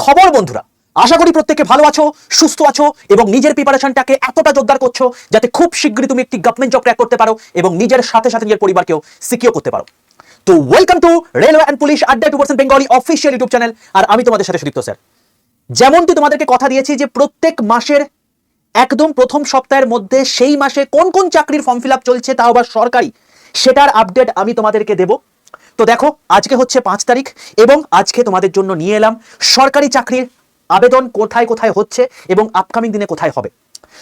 খবর বন্ধুরা, আশা করি প্রত্যেকে ভালো আছো, সুস্থ আছো এবং নিজের প্রিপারেশনটাকে এতটা জোরদার করছো যাতে খুব শীঘ্রই তুমি একটি গভর্নমেন্ট জব ক্র্যাক করতে পারো এবং নিজের সাথে সাথে নিজের পরিবারকেও সিকিউর করতে পারো। তো welcome to railway and police আড্ডা 2% বেঙ্গলি অফিসিয়াল ইউটিউব চ্যানেল। আর আমি তোমাদের সাথে সুদীপ্ত স্যার। যেমনটি তোমাদেরকে কথা দিয়েছি যে প্রত্যেক মাসের একদম প্রথম সপ্তাহের মধ্যে সেই মাসে কোন কোন চাকরির ফর্ম ফিল আপ চলছে, তাও আবার সরকারি, সেটার আপডেট আমি তোমাদেরকে দেব। তো দেখো, আজকে হচ্ছে 5 তারিখ এবং আজকে তোমাদের জন্য নিয়ে এলাম সরকারি চাকরির আবেদন কোথায় কোথায় হচ্ছে এবং আপকামিং দিনে কোথায় হবে।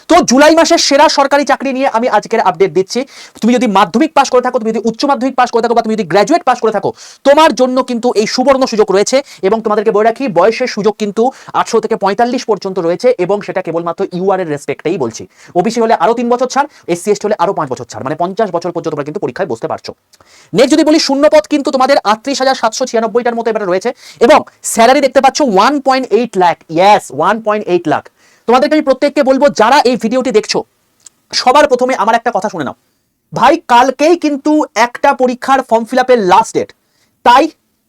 তো জুলাই মাসের সেরা সরকারি চাকরি নিয়ে আমি আজকের আপডেট দিচ্ছি। তুমি যদি মাধ্যমিক পাস করে থাকো, তুমি যদি উচ্চ মাধ্যমিক পাস করে থাকো বা তুমি যদি গ্র্যাজুয়েট পাস করে থাকো, তোমার জন্য কিন্তু এই সুবর্ণ সুযোগ রয়েছে। এবং তোমাদেরকে বলে রাখি, বয়সের সুযোগ কিন্তু 18 থেকে 45 পর্যন্ত রয়েছে এবং সেটা কেবলমাত্র ইউআর এর রেসপেক্টেই বলছি। ওবিসি হলে আরো 3 বছর ছাড়, এসসি এসটি হলে আরো 5 বছর ছাড়, মানে 50 বছর পর্যন্ত তোমরা কিন্তু পরীক্ষায় বসতে পারছো। নেক্সট যদি বলি, শূন্যপদ কিন্তু তোমাদের 38,796টার মতো এবারে রয়েছে এবং স্যালারি দেখতে পাচ্ছ 1.8 লাখ। ইয়েস, 1.8 লাখ। তোমাদেরকে আমি প্রত্যেককে বলবো, যারা এই ভিডিওটি দেখছো, সবার প্রথমে আমার একটা কথা শুনে নাও ভাই। কালকেই কিন্তু একটা পরীক্ষার ফর্ম ফিল আপের লাস্ট ডেট। তাই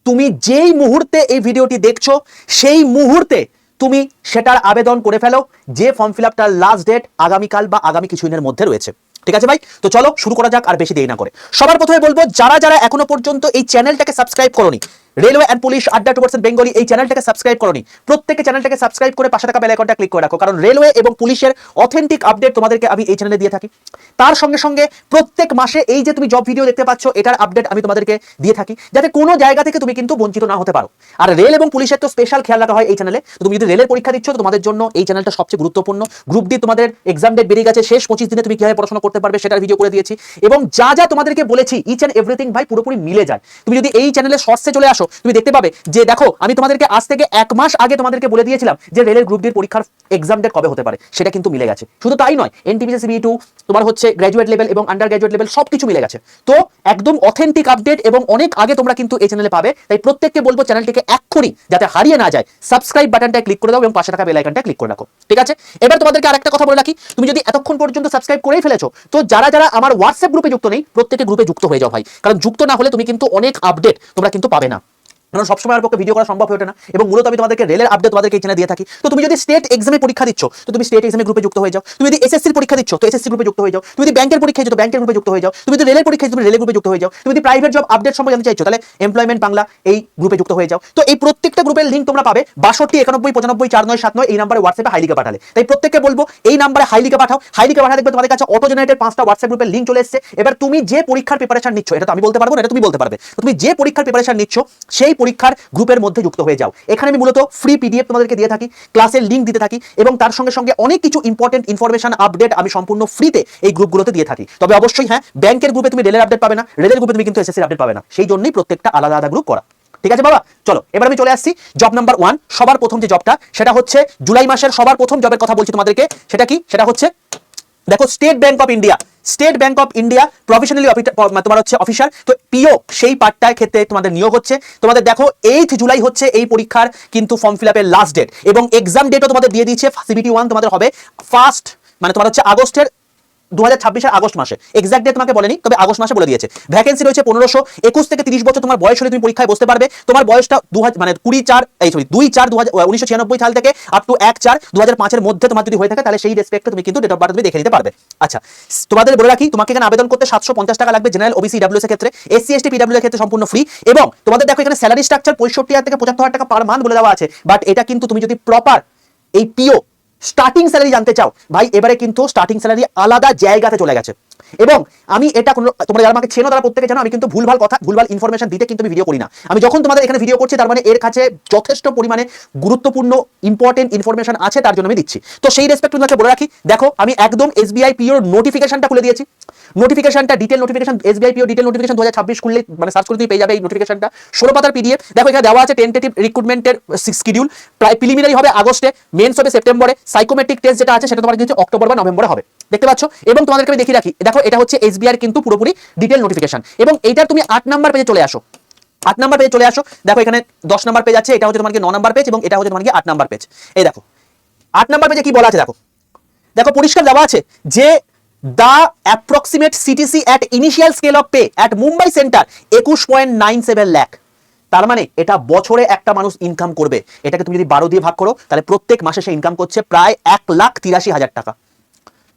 তুমি যেই মুহূর্তে এই ভিডিওটি দেখছো, সেই মুহূর্তে তুমি সেটার আবেদন করে ফেলো। যে ফর্ম ফিল আপটার লাস্ট ডেট আগামীকাল বা আগামী কিছুদিনের মধ্যে রয়েছে। ঠিক আছে ভাই? তো চলো শুরু করা যাক, আর বেশি দেরি না করে। সবার প্রথমে বলবো, যারা যারা এখনো পর্যন্ত এই চ্যানেলটাকে সাবস্ক্রাইব করোনি, রেলওয়ে অ্যান্ড পুলিশ আড্ডা 2% বেঙ্গলি এই চ্যানেলটাকে সাবস্ক্রাইব করোনি, প্রত্যেকে চ্যানেলটাকে সাবস্ক্রাইব করে পাশে থাকা বেল আইকনটা ক্লিক করে রাখো। কারণ রেলওয়ে এবং পুলিশের অথেন্টিক আপডেট তোমাদেরকে আমি এই চ্যানেলে দিয়ে থাকি। তার সঙ্গে সঙ্গে প্রত্যেক মাসে এই যে তুমি জব ভিডিও দেখতে পাচ্ছ, এটার আপডেট আমি তোমাদেরকে দিয়ে থাকি, যাতে কোনো জায়গা থেকে তুমি কিন্তু বঞ্চিত না হতে পারো। আর রেল এবং পুলিশের তো স্পেশাল খেয়াল রাখা হয় এই চ্যানেলে। তো তুমি যদি রেলের পরীক্ষা দিচ্ছ, তো তোমাদের জন্য এই চ্যানেলটা সবচেয়ে গুরুত্বপূর্ণ। গ্রুপ ডি তোমাদের এক্সাম ডেট বেরিয়ে গেছে, শেষ 25 দিনে তুমি কিভাবে পড়াশোনা করতে পারবে সেটার ভিডিও করে দিয়েছি। এবং যা যা তোমাদেরকে বলেছি, ইচ অ্যান্ড এভরিথিং ভাই পুরোপুরি মিলে যায়। তুমি যদি এই চ্যানেলে শর্টসে চলে আসো, তুমি দেখতে পাবে যে দেখো, আমি তোমাদেরকে আজ থেকে 1 মাস আগে তোমাদেরকে বলে দিয়েছিলাম যে রেলের গ্রুপ ডির পরীক্ষার এক্সাম ডেট কবে হতে পারে। সেটা কিন্তু মিলে গেছে। শুধু তাই নয়, এনটিপিসি সিবি2 তোমার হচ্ছে গ্র্যাজুয়েট লেভেল এবং আন্ডার গ্র্যাজুয়েট লেভেল সবকিছু মিলে গেছে। তো একদম অথেন্টিক আপডেট এবং অনেক আগে তোমরা কিন্তু এই চ্যানেলে পাবে। তাই প্রত্যেককে বলবো, চ্যানেলটিকে এক্ষুনি যাতে হারিয়ে না যায়, সাবস্ক্রাইব বাটনটা ক্লিক করে দাও এবং পাশে থাকা বেল আইকনটা ক্লিক করে রাখো। ঠিক আছে? এবার তোমাদেরকে আরেকটা কথা বলে রাখি, তুমি যদি এতক্ষণ পর্যন্ত সাবস্ক্রাইব করেই ফেলেছো, তো যারা যারা আমার হোয়াটসঅ্যাপ গ্রুপে যুক্ত নেই, প্রত্যেকে গ্রুপে যুক্ত হয়ে যাও ভাই। কারণ যুক্ত না হলে তুমি কিন্তু অনেক আপডেট তোমরা কিন্তু পাবে না। কারণ সবসময় আর পক্ষে ভিডিও করা সম্ভব হয়ে ওঠে না এবং মূলত আমি তোমাদেরকে রেলের আপডেট তোমাদেরকে এই চ্যানেলে দিয়ে থাকি। তো তুমি যদি স্টেট এক্সামে পরীক্ষা দিচ্ছ, তো তুমি স্টেট এক্সামে গ্রুপে যুক্ত হয়ে যাও। তুমি যদি এসএসসির পরীক্ষা দিচ্ছ, তো এসএসসি গ্রুপে যুক্ত হয়ে যাও। তুমি যদি ব্যাংকের পরীক্ষা দিচ্ছ, তো ব্যাংকের গ্রুপে যুক্ত হয়ে যাও। তুমি যদি রেলের পরীক্ষা দিচ্ছ, তুমি রেলের গ্রুপে যুক্ত হয়ে যাও। তুমি যদি প্রাইভেট জব আপডেট সম্পর্কে জানতে চাইছো, তাহলে এমপ্লয়মেন্ট বাংলা এই গ্রুপে যুক্ত হয়ে যাও। তো এই প্রত্যেকটা গ্রুপের লিংক তোমরা পাবে 62 91 95 4979 এই নাম্বারে হোয়াটসঅ্যাপে হাই লিখে পাঠালে। তাই প্রত্যেককে বলবো, এই নাম্বারে হাই লিখে পাঠাও। হাই লিখে পাঠালে দেখবে তোমাদের কাছে অটো জেনারেটেড 5টা হোয়াটসঅ্যাপ গ্রুপের লিংক চলে এসেছে। এবার তুমি যে পরীক্ষার প্রিপারেশন নিচ্ছ, এটা তো আমি বলতে পারবো না, এটা তুমি বলতে পারবে। তো তুমি যে পরীক্ষার প্রিপারেশন নিচ্ছ, সেই পরীক্ষার গ্রুপের মধ্যে যুক্ত হয়ে যাও। এখানে আমি মূলত ফ্রি পিডিএফ তোমাদেরকে দিয়ে থাকি, ক্লাসের লিংক দিতে থাকি এবং তার সঙ্গে সঙ্গে অনেক কিছু ইম্পর্টেন্ট ইনফরমেশন আপডেট আমি সম্পূর্ণ ফ্রিতে এই গ্রুপগুলোতে দিয়ে থাকি। তবে অবশ্যই হ্যাঁ, ব্যাংকের গ্রুপে তুমি রেলের আপডেট পাবে না, রেলের গ্রুপে তুমি কিন্তু এসএসসির আপডেট পাবে না। সেই জন্যই প্রত্যেকটা আলাদা আলাদা গ্রুপ করা। ঠিক আছে বাবা? চলো এবার আমি চলে আসছি জব নাম্বার 1। সবার প্রথম যে জবটা, সেটা হচ্ছে জুলাই মাসের সবার প্রথম জবের কথা বলছি তোমাদেরকে। সেটা কি? সেটা হচ্ছে দেখো, state bank of India. State bank of India professionally তোমার হচ্ছে অফিসার। তো পিও সেই পার্টটার ক্ষেত্রে তোমাদের নিয়োগ হচ্ছে। তোমাদের দেখো 8 জুলাই হচ্ছে এই পরীক্ষার কিন্তু ফর্ম ফিল আপের লাস্ট ডেট এবং এক্সাম ডেটও তোমাদের দিয়ে দিয়েছে। সিবিটি1 তোমাদের হবে ফার্স্ট, মানে তোমার হচ্ছে আগস্টের 2026 আগস্ট মাসে। এক্সাক্ট ডেট তোমাকে বলেনি, তবে আগস্ট মাসে বলে দিয়েছে। ভ্যাকেন্সি রয়েছে 1500। 21 থেকে 30 বছর তোমার বয়স হলে তুমি পরীক্ষায় বসতে পারবে। তোমার বয়সটা 2/4/1996 সাল থেকে আপ টু 1/4/2005 এর মধ্যে তোমার যদি হয়ে থাকে, তাহলে সেই রেসপেক্টে তুমি কিন্তু ডেট অফ বার্থ তুমি দেখে নিতে পারবে। আচ্ছা, তোমাদের বলে রাখি, তোমাকে এখানে আবেদন করতে 750 টাকা লাগবে। জেনারেল, ওবিসি, ডাব্লিউএস এর ক্ষেত্রে, এসসি এসটি পিডব্লিউ এর ক্ষেত্রে সম্পূর্ণ ফ্রি। এবং তোমাদের দেখো এখানে স্যালারি স্ট্রাকচার 65,000 থেকে 75,000 টাকা পার মান্থ বলে দেওয়া আছে। বাট এটা কিন্তু তুমি যদি প্রপার এই পিও স্টার্টিং স্যালারি জানতে চাও ভাই, এবারে কিন্তু স্টার্টিং স্যালারি আলাদা জায়গাতে চলে গেছে। এবং আমি এটা তোমরা যারা আমাকে চেনো তারা প্রত্যেকে জানো, আমি কিন্তু ভুলভাল কথা, ভুলভাল ইনফরমেশন দিতে কিন্তু ভিডিও করি না। আমি যখন তোমাদের এখানে ভিডিও করছি, তার মানে এর কাছে যথেষ্ট পরিমাণে গুরুত্বপূর্ণ ইম্পর্টেন্ট ইনফরমেশন আছে, তার জন্য আমি দিচ্ছি। তো সেই রেসপেক্ট তোমাকে বলে রাখি, দেখো আমি একদম এসবিআই পিওর নোটিফিকেশনটা খুলে দিয়েছি। নোটিফিকেশনটা detail notification, SBI PO detail notification 2026 খুললে মানে সার্চ করে তুমি পেয়ে যাবে এই নোটিফিকেশনটা। 16 পাতার পিডিএফ। দেখো এখানে দেওয়া আছে টেন্টেটিভ রিক্রুটমেন্টের শিডিউল। প্রিলিমিনারি হবে আগস্টে, মেন্স হবে সেপ্টেম্বরে, সাইকোমেট্রিক টেস্ট যেটা আছে সেটা তোমার কিন্তু অক্টোবর বা নভেম্বরে হবে। দেখতে পাচ্ছ? এবং তোমাদেরকে আমি দেখিয়ে রাখি, দেখো এটা হচ্ছে এসবিআই কিন্তু পুরোপুরি ডিটেল নোটিফিকেশন। এবং এইটার তুমি 8 নাম্বার পেজে চলে আসো। 8 নাম্বার পেজে চলে আসো। দেখো এখানে 10 নাম্বার পেজ আছে, এটা হচ্ছে তোমার 9 নাম্বার পেজ এবং এটা হচ্ছে তোমার 8 নাম্বার পেজ। এই দেখো 8 নাম্বার পেজে কি বলা আছে, দেখো দেখো পরিষ্কার দেওয়া আছে যে the approximate CTC at initial scale of pay at Mumbai Center 21.97 lakh। তার মানে এটা বছরে একটা মানুষ ইনকাম করবে, এটাকে তুমি যদি 12 দিয়ে ভাগ করো তাহলে প্রত্যেক মাসে সে ইনকাম করছে প্রায় 1,83,000 টাকা।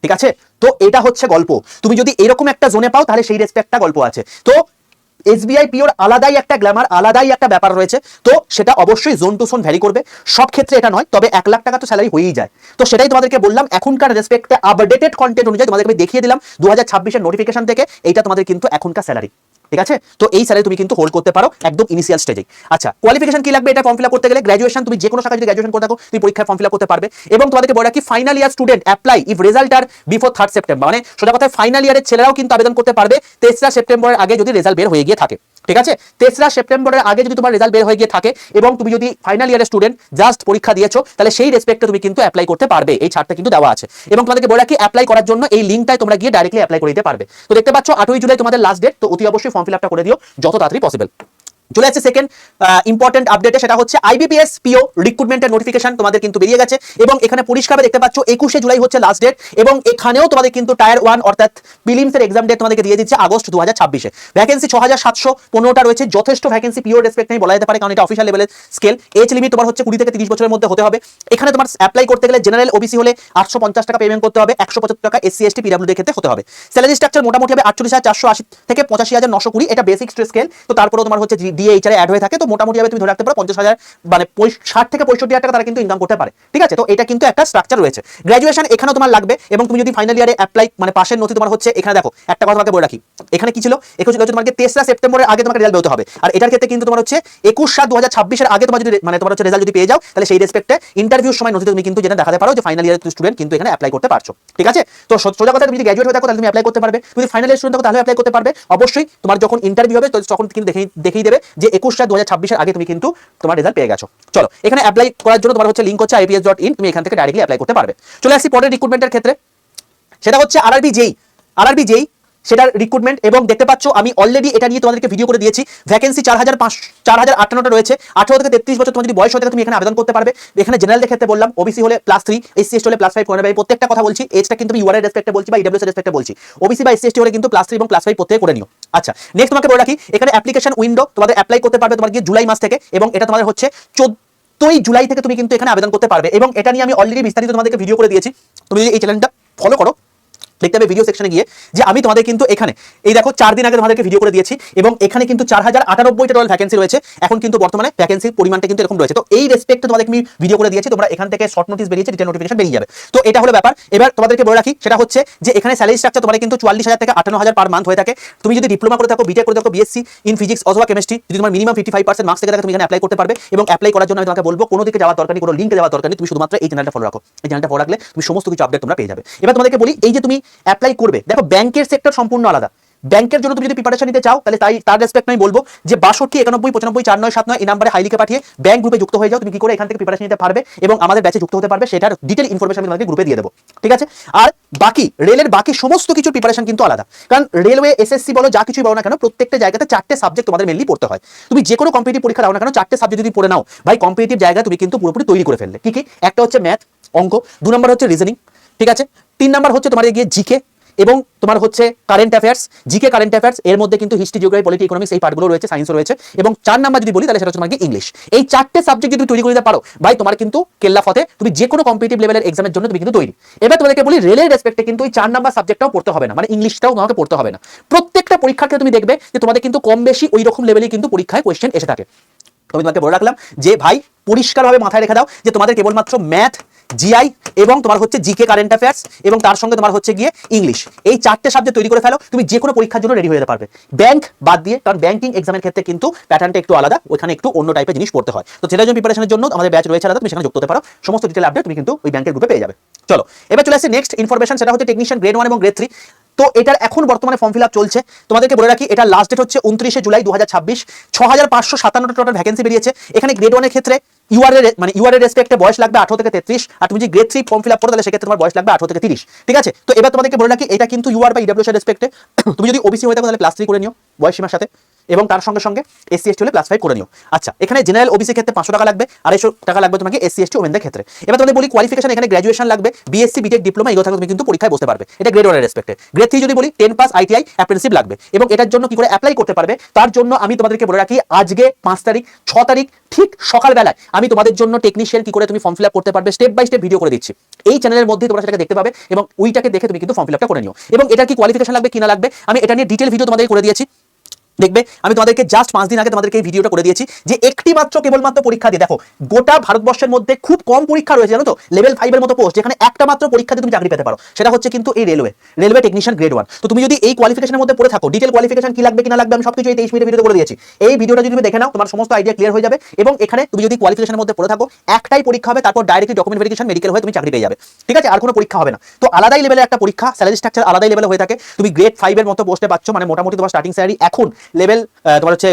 ঠিক আছে, তো এটা হচ্ছে গল্প। তুমি যদি এরকম একটা জোনে পাও তাহলে সেই রেসপেক্টটা গল্প আছে। তো এসবিআই পিওর আলাদাই একটা গ্ল্যামার, আলাদাই একটা ব্যাপার রয়েছে। তো সেটা অবশ্যই জোন টু জোন ভ্যারি করবে, সব ক্ষেত্রে এটা নয়, তবে 1 লাখ টাকা তো স্যালারি হয়েই যায়। তো সেটাই তোমাদেরকে বললাম, এখনকার রেসপেক্টে আপডেটেড কন্টেন্ট অনুযায়ী তোমাদেরকে আমি দেখিয়ে দিলাম 2026 এর নোটিফিকেশন থেকে, এইটা তোমাদের কিন্তু এখনকার স্যালারি। ঠিক আছে, তো এই স্যালারি তুমি কিন্তু হোল্ড করতে পারো একদম ইনিশিয়াল স্টেজে। আচ্ছা, কোয়ালিফিকেশন কি লাগবে এটা ফর্ম ফিল আপ করতে গেলে? গ্র্যাজুয়েশন, তুমি যে কোনো শাখায় যদি গ্র্যাজুয়েশন করে থাকো তুমি পরীক্ষায় ফর্ম ফিল আপ করতে পারবে। এবং তোমাদেরকে বলে রাখি, final year student apply if result are before 3 September, মানে সোজা কথায় ফাইনাল ইয়ারের ছেলেরাও কিন্তু আবেদন করতে পারবে 3রা সেপ্টেম্বরের আগে যদি রেজাল্ট বের হয়ে গিয়ে থাকে। ঠিক আছে, 3রা সেপ্টেম্বরের আগে যদি তোমার রেজাল্ট বের হয়ে গিয়ে থাকে এবং তুমি যদি ফাইনাল ইয়ারের স্টুডেন্ট জাস্ট পরীক্ষা দিয়েছো, তাহলে সেই রেসপেক্টে তুমি কিন্তু অ্যাপ্লাই করতে পারবে। এই ছাড়টা কিন্তু দেওয়া আছে। এবং তোমাদেরকে বলে রাখি, অ্যাপ্লাই করার জন্য এই লিঙ্কটায় তোমরা গিয়ে ডাইরেক্টলি অ্যাপ্লাই করে দিতে পারবে। তো দেখতে পাচ্ছ 8ই জুলাই তোমাদের লাস্ট ডেট, তো অতি অবশ্যই ফর্ম ফিল আপটা করে দিও যত তাড়াতাড়ি পসিবল। চলে যাচ্ছে সেকেন্ড ইম্পর্টেন্ট আপডেটে, সেটা হচ্ছে আইবিপিএস পিও রিক্রুটমেন্টের নোটিফিকেশন তোমাদের কিন্তু বেরিয়ে গেছে। এবং এখানে পরিষ্কার দেখতে পাচ্ছ 21শে জুলাই হচ্ছে লাস্ট ডেট। এবং এখানেও তোমাদের কিন্তু টায়ার 1 অর্থাৎ প্রিলিমসের এক্সাম ডেট তোমাদেরকে দিয়ে দিচ্ছে আগস্ট 2026-এ। ভ্যাকেন্সি 6715টা রয়েছে, যথেষ্ট ভ্যাকেন্সি পিওর রেসপেক্ট নেই বলা যেতে পারে, কারণ এটা অফিসিয়াল লেভেলের স্কেল। এজ লিমিট তোমার হচ্ছে 20 থেকে 30 বছরের মধ্যে হতে হবে। এখানে তোমার অ্যাপ্লাই করতে গেলে জেনারেল ওবিসি হলে 850 টাকা পেমেন্ট করতে হবে, 175 টাকা এসসি এসটি পিডব্লিউডি ক্ষেত্রে হতে হবে। স্যালারি স্ট্রাকচার মোটামুটি হবে 48,480 থেকে 85,920, এটা বেসিক স্কেল। তো তারপরেও তোমার হচ্ছে ডিএইচআর অ্যাড হয়ে থাকে, তো মোটামুটি তুমি ধরে রাখতে পারো 50,000, মানে 60 থেকে 65,000 টাকা তারা কিন্তু ইনকাম করতে পারে। ঠিক আছে, তো এটা কিন্তু একটা স্ট্রাকচার রয়েছে। গ্র্যাজুয়েশন এখানেও তোমার লাগবে, এবং তুমি যদি ফাইনাল ইয়ারে অ্যাপ্লাই মানে পাশের নথি তোমার হচ্ছে, এখানে দেখো একটা কথা তোমাকে বলে রাখি, এখানে কি ছিল, তোমাকে 3রা সেপ্টেম্বরের আগে তোমাকে রেজাল্ট বেরোতে হবে। আর এটার ক্ষেত্রে কিন্তু তোমার হচ্ছে 21/7/2026-এর আগে তোমার যদি মানে তোমার হচ্ছে রেজাল্ট যদি পেয়ে যাও, তাহলে সেই রেসপেক্টে ইন্টারভিউর সময় নথিতে তুমি কিন্তু যেটা দেখাতে পারো যে ফাইনাল ইয়ারের স্টুডেন্ট কিন্তু এখানে অ্যাপ্লাই করতে পারছো। ঠিক আছে, তো সোজা কথা, তুমি যদি গ্র্যাজুয়েট হয়ে থাকো তাহলে তুমি অ্যাপ্লাই করতে পারবে, তুমি ফাইনাল ইয়ার স্টুডেন্ট থাকো তাহলে অ্যাপ্লাই করতে পারবে। অবশ্যই তোমার যখন ইন্টারভিউ হবে তখন কিন্তু দেখিয়ে দেবে যে 21/7/2026-এর আগে তুমি কিন্তু তোমার রেজাল্ট পেয়ে গেছো। চলো, এখানে অ্যাপ্লাই করার জন্য তোমার হচ্ছে লিঙ্ক হচ্ছে ips.in, তুমি এখান থেকে ডাইরেক্টলি অ্যাপ্লাই করতে পারবে। চলে আসি পরের রিক্রুটমেন্টের ক্ষেত্রে, সেটা হচ্ছে আরআরবি জেই সেটার রিক্রুটমেন্ট। এবং দেখতে পাচ্ছ আমি অলরেডি এটা নিয়ে তোমাদেরকে ভিডিও করে দিয়েছি। ভ্যাকেন্সি 4,058টা রয়েছে। 18 থেকে 33 বছর তোমার যদি বয়স হয়ে থাকে তুমি এখানে আবেদন করতে পারবে। এখানে জেনারেলের ক্ষেত্রে বললাম ওবিসি হলে +3, এসসি এসটি হলে +5 করে নেবে। প্রত্যেকটা কথা বলছি, এজটা কিন্তু আমি ইউআর এর রেসপেক্টে বলছি বা ইডব্লিউএস এর রেসপেক্টে বলছি। ওবিসি বা এসসি এসটি হলে কিন্তু +3 এবং +5 প্রত্যেক করে নিও। আচ্ছা, নেক্সট তোমাকে বলে রাখি, এখানে অ্যাপ্লিকেশন উইন্ডো তোমাদের অ্যাপ্লাই করতে পারবে তোমার গিয়ে জুলাই মাস থেকে, এবং এটা তোমাদের হচ্ছে 14ই জুলাই থেকে তুমি কিন্তু এখানে আবেদন করতে পারবে। এবং এটা নিয়ে আমি অলরেডি বিস্তারিত তোমাদেরকে ভিডিও করে দিয়েছি। তুমি যদি এই চ্যানেলটা ফলো করো দেখতে হবে ভিডিও সেকশনে গিয়ে যে আমি তোমাদের কিন্তু এখানে এই দেখো 4 দিন আগে তোমাদেরকে ভিডিও করে দিয়েছি, এবং এখানে কিন্তু 4,098টা টোটাল ভ্যাকেন্সি রয়েছে। এখন কিন্তু বর্তমানে ভ্যাকেন্সির পরিমাণটা কিন্তু এরকম রয়েছে। তো এই রেসপেক্টে তোমাদেরকে আমি ভিডিও করে দিয়েছি, তোমরা এখান থেকে শর্ট নোটিস বেরিয়েছে, রিটেন নোটিফিকেশন বেরিয়ে যাবে। তো এটা হলো ব্যাপার। এবার তোমাদেরকে বলে রাখি, সেটা হচ্ছে যে এখানে স্যালারি স্ট্রাকচার তোমাদের কিন্তু 44,000 থেকে 58,000 পার মান্থ হয়ে থাকে। তুমি যদি ডিপ্লোমা করে থাকো, বিটেক করে থাকো, বিএসসি ইন ফিজিক্স অথবা কেমিস্ট্রি, যদি তোমার মিনিমাম 55% মার্কস থেকে থাকে তুমি এখানে অ্যাপ্লাই করতে পারবে। এবং অ্যাপ্লাই করার জন্য আমি তোমাকে বলবো কোনো দিকে যাওয়ার দরকার নেই, কোনো লিঙ্কে যাওয়ার দরকার নেই, তুমি শুধুমাত্র এই চ্যানেলটা ফলো রাখো। এই চ্যানেলটা ফলো রাখলে তুমি সমস্ত কিছু আপডেট তোমরা পেয়ে যাবে। এবার তোমাদেরকে বলি, এই যে তুমি অ্যাপ্লাই করবে, দেখো ব্যাংকের সেক্টর সম্পূর্ণ আলাদা। ব্যাংকের জন্য তুমি যদি প্রিপারেশন নিতে চাও তাহলে তার রেসপেক্ট আমি বলবো যে 62 91 95 49 79 এই নাম্বারে হাইলিকে পাঠিয়ে ব্যাংক গ্রুপে যুক্ত হয়ে যাও। তুমি কি করে এখান থেকে প্রিপারেশন নিতে পারবে এবং আমাদের ব্যাচে যুক্ত হতে পারবে সেটার ডিটেইল ইনফরমেশন আমি তোমাকে গ্রুপে দিয়ে দেবো। ঠিক আছে, আর বাকি রেলের বাকি সমস্ত কিছু প্রিপারেশন কিন্তু আলাদা, কারণ রেলওয়ে এসএসসি বলো যা কিছুই বলো না কেন, প্রত্যেকটা জায়গাতে 4টে সাবজেক্ট তোমাদের মেনলি পড়তে হয়। তুমি যে কোনো কম্পিটিটিভ পরীক্ষা দাও না কেন 4টে সাবজেক্ট যদি পড়ে নাও ভাই, কম্পিটিটিভ জায়গায় তুমি কিন্তু পুরোপুরি তৈরি করে ফেললে। কি একটা হচ্ছে ম্যাথ অঙ্ক, 2 নম্বর হচ্ছে রিজনিং, ঠিক আছে, 3 নম্বর হচ্ছে তোমার গিয়ে জিকে, এবং তোমার হচ্ছে current affairs, GK current affairs, এর মধ্যে কিন্তু হিস্ট্রি, জিওগ্রাফি, পলিটি, ইকোনমিক্স এই পার্টগুলো রয়েছে, সায়েন্সও রয়েছে। এবং 4 নাম্বার যদি বলি তাহলে সেটা হচ্ছে তোমার ইংলিশ। এই 4টে সাবজেক্ট যদি তুমি তৈরি করে দিতে পারো ভাই, তোমার কিন্তু কেল্লা ফতে, তুমি যে কোনো কম্পিটিটিভ লেভেলের এক্সামের জন্য তুমি কিন্তু তৈরি। এবার তোমাদেরকে বলি, রেলের রেসপেক্টে কিন্তু এই 4 নাম্বার সাবজেক্টটাও পড়তে হবে না, মানে ইংলিশটাও তোমাকে পড়তে হবে না। প্রত্যেকটা পরীক্ষার ক্ষেত্রে তুমি দেখবে যে তোমাদের কিন্তু কম বেশি ওই রকম লেভেলেই কিন্তু পরীক্ষায় কোয়েশ্চেন এসে থাকে। আমি তোমাকে বলে রাখলাম যে ভাই, পরিষ্কারভাবে মাথায় রেখে দাও যে তোমাদের কেবলমাত্র ম্যাথ, জিআই এবং তোমার হচ্ছে জিকে কারেন্ট অ্যাফেয়ার্স এবং তার সঙ্গে তোমার হচ্ছে গিয়ে ইংলিশ, এই 4টে সাবজেক্ট তৈরি করে ফেলো, তুমি যে কোনো পরীক্ষার জন্য রেডি হয়ে যেতে পারবে। ব্যাংক বাদ দিয়ে, কারণ ব্যাংকিং এক্সামের ক্ষেত্রে কিন্তু প্যাটার্নটা একটু আলাদা, ওখানে একটু অন্য টাইপের জিনিস পড়তে হয়। তো সেটার জন্য প্রিপারেশনের জন্য আমাদের ব্যাচ রয়েছে আলাদা, তুমি সেখানে যুক্ত হতে পারো। সমস্ত ডিটেল আপডেট তুমি কিন্তু ওই ব্যাংকের গ্রুপে পেয়ে যাবে। চলো, এবার চলে আসছে নেক্সট ইনফরমেশন, সেটা হচ্ছে টেকনিশিয়ান গ্রেড 1 এবং গ্রেড 3। তো এটার এখন বর্তমানে ফর্ম ফিল আপ চলছে। তোমাদেরকে বলে রাখি, এটা লাস্ট ডেট হচ্ছে 29শে জুলাই 2026। 6,557টা টোটাল ভ্যাকেন্সি বেরিয়েছে। এখানে গ্রেড 1 এর ক্ষেত্রে ইউআর এর রেসপেক্টে বয়স লাগবে 18 থেকে 33, আর তুমি যদি গ্রেড 3 ফর্ম ফিল আপ করো তাহলে সেক্ষেত্রে তোমার বয়স লাগবে 18 থেকে 30। ঠিক আছে, তো এবার তোমাদেরকে বলে রাখি, এটা কিন্তু ইউআর বা ইডব্লিউএস এর রেসপেক্টে, তুমি যদি ওবিসি হয়ে থাকো তাহলে +3 করে নিও বয়স সীমার সাথে। এবং তার সঙ্গে সঙ্গে এসসি এসটি হলে +5 করে নিও। আচ্ছা, এখানে জেনারেল ওবিসি ক্ষেত্রে 500 টাকা লাগবে, 250 টাকা লাগবে তোমাকে এসসি এসটি ওমেনদের ক্ষেত্রে। এবার তোমাদের বলি কোয়ালিফিকেশন, এখানে গ্র্যাজুয়েশন লাগবে, বিএসসি বিটেক ডিপ্লোমা এগুলো থাকলে তুমি কিন্তু পরীক্ষায় বসতে পারবে। এটা গ্রেড 1 এর রেসপেক্টে। গ্রেড 3 যদি বলি 10 পাস আইটিআই অ্যাপ্রেন্টিসশিপ লাগবে। এবং এটার জন্য কি করে অ্যাপ্লাই করতে পারবে তার জন্য আমি তোমাদেরকে বলে রাখি, আজকে 5 তারিখ 6 তারিখ ঠিক সকালবেলায় আমি তোমাদের জন্য টেকনিশিয়ান কি করে তুমি ফর্ম ফিল আপ করতে পারবে স্টেপ বাই স্টেপ ভিডিও করে দিচ্ছি। এই চ্যানেলের মধ্যে তোমরা সেটাকে দেখতে পাবে এবং ওইটাকে দেখে তুমি কিন্তু ফর্ম ফিল আপটা করে নিও। এবং এটার কি কোয়ালিফিকেশন লাগবে কি না লাগবে আমি এটা নিয়ে ডিটেল ভিডিও তোমাদের করে দিয়েছি। দেখবে আমি তোমাদেরকে জাস্ট 5 দিন আগে তোমাদেরকে এই ভিডিওটা করে দিয়েছি যে একটি মাত্র কেবলমাত্র পরীক্ষা দিয়ে দেখো গোটা ভারতবর্ষের মধ্যে খুব কম পরীক্ষা রয়েছে জানো তো, লেভেল 5 এর মতো পোস্ট যেখানে একটা মাত্র পরীক্ষা দিয়ে তুমি চাকরি পেতে পারো, সেটা হচ্ছে কিন্তু এই রেলওয়ে টেকনিশিয়ান গ্রেড 1। তো তুমি যদি এই কোয়ালিফিকেশনের মধ্যে পড়ে থাকো, ডিটেল কোয়ালিফিকেশন কি লাগবে কি না লাগবে আমি সবকিছু এই 23 মিনিটের ভিডিওতে করে দিয়েছি। এই ভিডিওটা যদি তুমি দেখে নাও তোমার সমস্ত আইডিয়া ক্লিয়ার হয়ে যাবে। এবং এখানে তুমি যদি কোয়ালিফিকেশনের মধ্যে পড়ে থাকো একটাই পরীক্ষা হবে, তারপর ডাইরেক্টলি ডকুমেন্ট ভেরিফিকেশন মেডিকেল হয়ে তুমি চাকরি পেয়ে যাবে। ঠিক আছে, আর কোনো পরীক্ষা হবে না। তো আলাদাই লেভেলের একটা পরীক্ষা, স্যালারি স্ট্রাকচার আলাদাই লেভেলে হয়ে থাকে। তুমি গ্রেড 5 এর মতো পোস্টে পাচ্ছ, মানে মোটামুটি তোমার স্টার্টিং স্যালারি এখন লেভেল তোমার হচ্ছে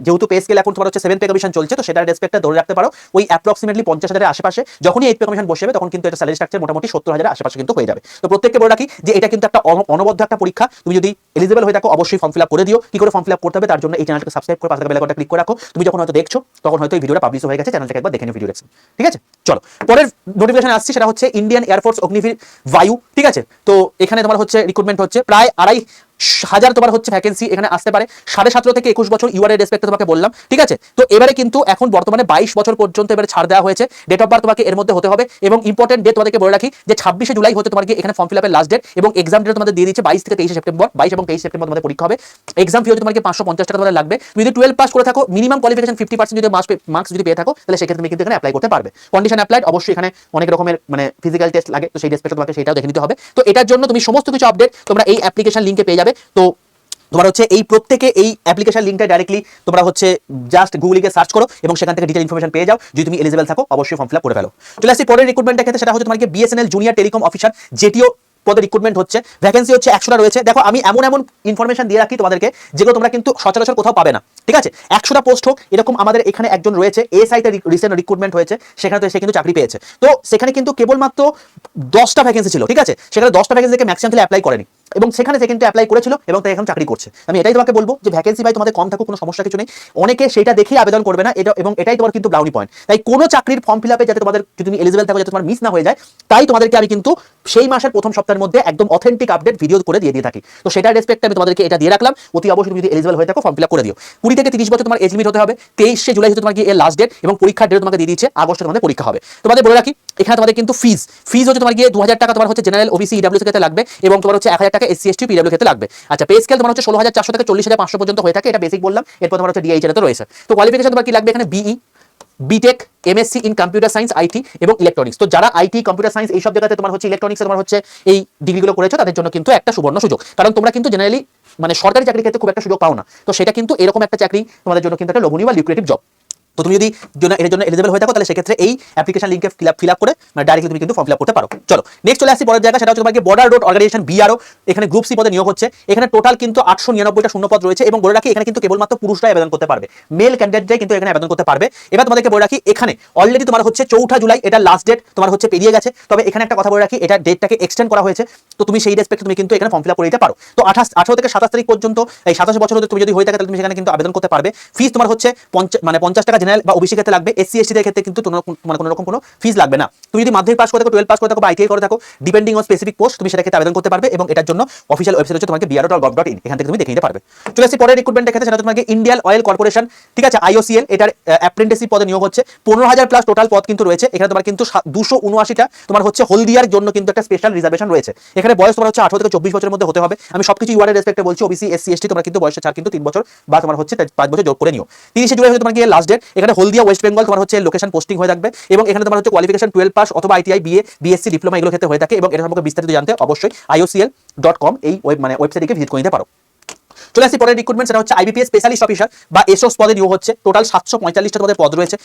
যেহেতু পে স্কেল এখন তোমার হচ্ছে 7 পে কমিশন চলছে, তো সেটার রেসপেক্টে ধরে রাখতে পারো ওই অ্যাপ্রক্সিমেটলি 50,000 এর আশেপাশে। যখনই 8 পে কমিশন বসে যাবে তখন কিন্তু এটা স্যালারি স্ট্রাকচার মোটামুটি 70,000 এর আশেপাশে কিন্তু হয়ে যাবে। তো প্রত্যেককে বলে রাখি যে এটা কিন্তু একটা অনবদ্য একটা পরীক্ষা। তুমি যদি এলিজিবল হয়ে থাকো অবশ্যই ফর্ম ফিল আপ করে দিও। কি করে ফর্ম ফিল আপ করতে হবে তার জন্য এই চ্যানেলটাকে সাবস্ক্রাইব করে পাশে থাকা বেল আইকনটা ক্লিক করে রাখো। তুমি যখন হয়তো দেখছো তখন হয়তো এই ভিডিওটা পাবলিশ হয়ে গেছে, চ্যানেলটাকে একবার দেখে নিও ভিডিও দেখছো। ঠিক আছে, চলো পরের নোটিফিকেশন আসছে, সেটা হচ্ছে ইন্ডিয়ান এয়ারফোর্স অগ্নিবীর বায়ু। ঠিক আছে, তো এখানে তোমার হচ্ছে রিক্রুটমেন্ট হচ্ছে প্রায় 2,500 তোমার হচ্ছে ভ্যাকেন্সি এখানে আসতে পারে। 17.5 থেকে 21 বছর ইউআর এর রেসপেক্টে তোমাকে বললাম। ঠিক আছে, তো এবারে কিন্তু এখন বর্তমানে 22 বছর পর্যন্ত এবারে ছাড় দেওয়া হয়েছে। ডেট অফ বার্থ তোমাকে এর মধ্যে হতে হবে এবং ইম্পর্টেন্ট ডেট তোমাদেরকে বলে রাখি যে 26শে জুলাই হতে তোমাকে এখানে ফর্ম ফিল আপের লাস্ট ডেট এবং এক্সাম ডেট তোমাদের দিয়ে দিচ্ছে 22 থেকে 23 সেপ্টেম্বর। 22 এবং 23 সেপ্টেম্বর তোমাদের পরীক্ষা হবে। এক্সাম ফি হচ্ছে তোমাকে 550 টাকা তোমাদের লাগবে। তুমি যদি 12 পাস করে থাকো, মিনিমাম কোয়ালিফিকেশন 50% যদি মার্কস যদি পেয়ে থাকো, তাহলে সেক্ষেত্রে তুমি কিন্তু এখানে অ্যাপ্লাই করতে পারবে। কন্ডিশন অ্যাপ্লাইড, অবশ্যই এখানে অনেক রকমের মানে ফিজিক্যাল টেস্ট লাগে, তো সেই রেসপেক্টে তোমাকে সেটাও দেখে নিতে হবে। তো এটার জন্য তুমি সমস্ত কিছু আপডেট তোমরা এই অ্যাপ্লিকেশন লিংকে পেয়ে যাবে। তো তোমার হচ্ছে এই প্রত্যেকে এই অ্যাপ্লিকেশন লিংকটা ডাইরেক্টলি তোমরা হচ্ছে জাস্ট গুগলে গিয়ে সার্চ করো এবং সেখান থেকে ডিটেল ইনফরমেশন পেয়ে যাও। যদি তুমি এলিজিবল থাকো অবশ্যই ফর্ম ফিল আপ করে ফেলো। চলে আসছি পরের রিক্রুটমেন্টের ক্ষেত্রে, সেটা হচ্ছে তোমাকে BSNL junior telecom officer JTO পদে রিক্রুটমেন্ট হচ্ছে। ভ্যাকেন্সি হচ্ছে 100টা রয়েছে। দেখো আমি এমন ইনফরমেশন দিয়ে রাখি তোমাদেরকে যেগুলো তোমরা কিন্তু সচরাচর কোথাও পাবে না। ঠিক আছে, 100টা পোস্ট হোক এরকম আমাদের এখানে একজন রয়েছে এসআইতে রিসেন্ট রিক্রুটমেন্ট হয়েছে, সেখানে তো সে কিন্তু চাকরি পেয়েছে। তো সেখানে কিন্তু কেবলমাত্র 10টা ভ্যাকেন্সি ছিল। ঠিক আছে, সেখানে 10টা ভ্যাকেন্সি থেকে ম্যাক্সিমাম অ্যাপ্লাই করেনি এবং সেখানে সে কিন্তু অ্যাপ্লাই করেছিল এবং তাই এখন চাকরি করছে। আমি এটাই তোমাকে বলবো যে ভ্যাকেন্সি ভাই তোমাদের কম থাকুক কোনো সমস্যা কিছু নেই, অনেকে সেটা দেখেই আবেদন করবে না, এটা এবং এটাই তোমার কিন্তু ব্রাউনি পয়েন্ট। তাই কোনো চাকরির ফর্ম ফিল আপে যাতে তোমাদের যদি তুমি এলিজিবল থাকো যাতে তোমার মিস না হয়ে যায়, তাই তোমাদেরকে আমি কিন্তু সেই মাসের প্রথম সপ্তাহের মধ্যে একদম অথেন্টিক আপডেট ভিডিও করে দিয়ে থাকি। তো সেটার রেসপেক্টে আমি তোমাদেরকে এটা দিয়ে রাখলাম। অতি অবশ্যই তুমি যদি এলিজিবল হয়ে থাকো ফর্ম ফিল আপ করে দিও। 20 থেকে 30 বছর তোমার এজ লিমিট হতে হবে। 23শে জুলাই হতে তোমার কি এর লাস্ট ডেট এবং পরীক্ষার ডেট তোমাকে দিয়ে দিচ্ছে আগস্টে তোমাদের পরীক্ষা হবে। তোমাদের বলে রাখি এখানে তোমাদের কিন্তু ফিজ হচ্ছে তোমার গিয়ে 2000 টাকা তোমার হচ্ছে জেনারেল ওবিসি ইডব্লিউ ক্ষেত্রে লাগবে এবং তোমার হচ্ছে 1000 টাকা এসসি এসটি পিডব্লিউ ক্ষেত্রে লাগবে। আচ্ছা, পে স্কেল তোমার হচ্ছে 16,400 থেকে 40,500 পর্যন্ত হয়ে থাকে, এটা বেসিক বললাম। এরপর তোমার হচ্ছে ডিআইএইচ এর তো রয়েছে। তো কোয়ালিফিকেশন তোমার কি লাগবে এখানে BE BTech MSc in computer science IT এবং ইলেকট্রনিক্স। তো যারা আইটি কম্পিউটার সায়েন্স এই সব জায়গাতে তোমার হচ্ছে ইলেকট্রনিক্সে তোমার হচ্ছে এই ডিগ্রিগুলো করেছো তাদের জন্য কিন্তু একটা সুবর্ণ সুযোগ, কারণ তোমরা কিন্তু জেনারেলি মানে সরকারি চাকরির ক্ষেত্রে খুব একটা সুযোগ পাও না। তো সেটা কিন্তু এরকম একটা চাকরি তোমাদের জন্য কিন্তু একটা লোভনীয় বা লিকুইডেটিভ জব। তো তুমি যদি এর জন্য এলিজিবল হয়ে থাকো তাহলে সেক্ষেত্রে এই অ্যাপ্লিকেশন লিংকে ফিল আপ করে মানে ডাইরেক্টলি তুমি কিন্তু ফর্ম ফিল আপ করতে পারো। চলো নেক্সট চলে আসি পরের জায়গা, সেটা হচ্ছে তোমাকে বর্ডার রোড অর্গানাইজেশন বিআরও। এখানে গ্রুপ সি পদে নিয়োগ হচ্ছে। এখানে টোটাল কিন্তু 899টা শূন্য পদ রয়েছে এবং বলে রাখি এখানে কিন্তু কেবলমাত্র পুরুষরাই আবেদন করতে পারবে, মেল ক্যান্ডিডেটরাই কিন্তু এখানে আবেদন করতে পারবে। এবার তোমাদেরকে বলে রাখি এখানে অলরেডি তোমার হচ্ছে 4 জুলাই এটা লাস্ট ডেট তোমার হচ্ছে পেরিয়ে গেছে। তবে এখানে একটা কথা বলে রাখি এটা ডেটটাকে এক্সটেন্ড করা হয়েছে, তো তুমি সেই রেসপেক্টে তুমি কিন্তু এখানে ফর্ম ফিল আপ করে দিতে পারো। তো 18 থেকে 27 তারিখ পর্যন্ত এই 27 বছর তুমি যদি হয়ে থাকে তাহলে তুমি সেখানে কিন্তু আবেদন করতে পারবে। ফিস তোমার হচ্ছে 50 টাকা জেনারেল বা ওবিসি ক্ষেত্রে লাগবে। এসসি এসটি এর ক্ষেত্রে কিন্তু কোনো রকম কোনো ফিস লাগবে না। তুমি যদি মাধ্যমিক পাস করে থাকো, 12 পাস করে থাকো বা আইটিআই করে থাকো, ডিপেন্ডিং অন স্পেসিফিক পোস্ট তুমি সেটাকে আবেদন করতে পারবে এবং এটার জন্য অফিশিয়াল ওয়েবসাইট হচ্ছে তোমাকে bro.gov.in, এখান থেকে তুমি দেখে নিতে পারবে। চলে আসি পরের রিক্রুটমেন্টের ক্ষেত্রে, সেটা তোমাকে ইন্ডিয়ান অয়েল কর্পোরেশন। ঠিক আছে, আইওসিএল এটার অ্যাপ্রেন্টিসশিপ পদে নিয়োগ হচ্ছে। 15,000 প্লাস টোটাল পদ কিন্তু রয়েছে। এখানে তোমার কিন্তু 279টা তোমার হচ্ছে হলদিয়ার জন্য কিন্তু একটা স্পেশাল রিজার্ভেশন রয়েছে। এখানে বয়স তোমার হচ্ছে 18 থেকে 24 বছরের মধ্যে হতে হবে। আমি সবকিছু ইউআর রেসপেক্টে বলছি। ওবিসি এসসি এসটি তোমরা কিন্তু বয়সের ছাড় কিন্তু 3 বছর বা তোমার হচ্ছে 5 বছর যোগ করে নিও। 30শে জুলাই হচ্ছে তোমার গিয়ে লাস্ট ডেট। এখানে হলদিয়া ওয়েস্ট বেঙ্গল তোমার হচ্ছে লোকেশন পোস্টিং হয়ে থাকবে এবং এখানে তোমার হচ্ছে কোয়ালিফিকেশন 12 পাস অথবা আইটিআই বিএ বিএসসি ডিপ্লোমা এগুলো ক্ষেত্রে হয়ে থাকে এবং এটা সম্পর্কে বিস্তারিত জানতে অবশ্যই iocl.com এই ওয়েবসাইটে ভিজিট করে নিতে পারো। চলে আসি পরের রিক্রুটমেন্ট, সেটা হচ্ছে আইবিপিএস স্পেশালিস্ট অফিসার বা এসওস পদে নিয়োগ হচ্ছে। টোটাল 745টা তোমাদের পদ রয়েছে।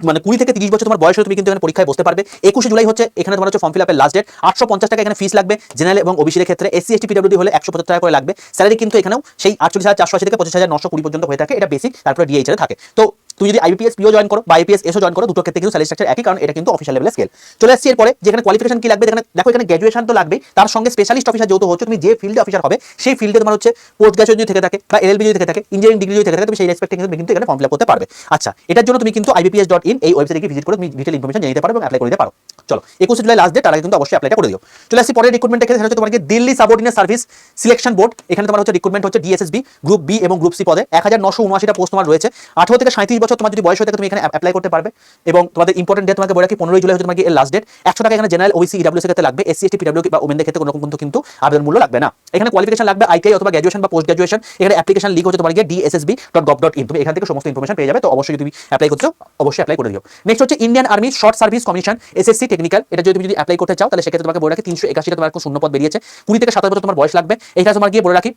মানে 20 থেকে 30 বছর তোমার বয়স হলে তুমি কিন্তু এখানে পরীক্ষায় বসতে পারবে। 21শে জুলাই হচ্ছে এখানে তোমার হচ্ছে ফর্ম ফিল আপের লাস্ট ডেট। 850 টাকা এখানে ফিস লাগবে জেনারেল এবং ওবিসি এর ক্ষেত্রে। এসসি এসটি পিডব্লিউডি হলে 175 টাকা করে লাগবে। স্যালারি কিন্তু এখানেও সেই 48,480 থেকে 25,920 পর্যন্ত হয়ে থাকে, এটা বেসিক, তারপরে ডিএইচ এর থাকে। তো তুমি যদি আইবিপিএস পিও জয়েন করো বা আইপিএস এসও জয়েন করো, দুটো ক্ষেত্রে কিন্তু স্যালারি স্ট্রাকচার একই, কারণ এটা কিন্তু অফিসিয়াল লেভেলের স্কেল। চলে আসছি এরপরে, যেখানে কোয়ালিফিকেশন কি লাগবে, যেখানে দেখো এখানে গ্র্যাজুয়েশন তো লাগবে, তার সঙ্গে স্পেশালিস্ট অফিসার যেহেতু হচ্ছে, তুমি যে ফিল্ডে অফিসার হবে সেই ফিল্ডে তোমার হচ্ছে পোস্ট গ্র্যাজুয়েট যদি থেকে থাকে বা এলএলবি যদি থেকে থাকে, ইঞ্জিনিয়ারিং ডিগ্রি যদি থেকে থাকে, তুমি সেই রেসপেক্টে কিন্তু এখানে ফর্ম ফিল আপ করতে পারবে। আচ্ছা, এটার জন্য তুমি কিন্তু ibps.in এই ওয়েবসাইটে গিয়ে ভিজিট করে তুমি ডিটেইল ইনফরমেশন জেনে নিতে পারো এবং অ্যাপ্লাই করে দিতে পারো। চলো, 21 জুলাই লাস্ট ডেট, তার আগে কিন্তু অবশ্যই অ্যাপ্লাইটা করে দিও। চলে আসছি পরের রিক্রুটমেন্টের ক্ষেত্রে, হচ্ছে তোমাকে Delhi subordinate service selection board, এখানে তোমার হচ্ছে রিক্রুটমেন্ট হচ্ছে ডিএসএসবি গ্রুপ বি এবং গ্রুপ সি পদে 1979টা পোস্ট তোমার রয়েছে। 18 থেকে 37 বছর তোমার যদি বয়স হয়ে থাকে তুমি এখানে অ্যাপ্লাই করতে পারবে। এবং তোমাদের ইম্পর্টেন্ট ডেট তোমাকে বলে রাখি 15 জুলাই হচ্ছে তোমাকে এর লাস্ট ডেট। 100 টাকা এখানে জেনারেল ওবিসি ইডব্লিউএস এর ক্ষেত্রে লাগবে, এসসি এসটি পিডব্লিউ বা ওমেনদের ক্ষেত্রে কোনো রকম কিন্তু আবেদন মূল্য লাগবে না। এখানে কোয়ালিফিকেশন লাগবে আইটিআই অথবা গ্র্যাজুয়েশন বা পোস্ট গ্র্যাজুয়েশন। এখানে অ্যাপ্লিকেশন লিঙ্ক হচ্ছে তোমার গিয়ে dssb.gov.in, তুমি এখান থেকে সমস্ত ইনফরমেশন পেয়ে যাবে। তো অবশ্যই তুমি অ্যাপ্লাই করছো, অবশ্যই অ্যাপ্লাই করে দিও। নেক্সট হচ্ছে Indian army short service commission SSC technical, এটা যদি তুমি অ্যাপ্লাই করতে চাও তাহলে সেক্ষেত্রে তোমাকে বলে রাখি 381টা তোমার শূন্য পদ বেরিয়েছে, 20 থেকে 27 বছর তোমার বয়স লাগবে। এটা তোমার গিয়ে বলে রাখি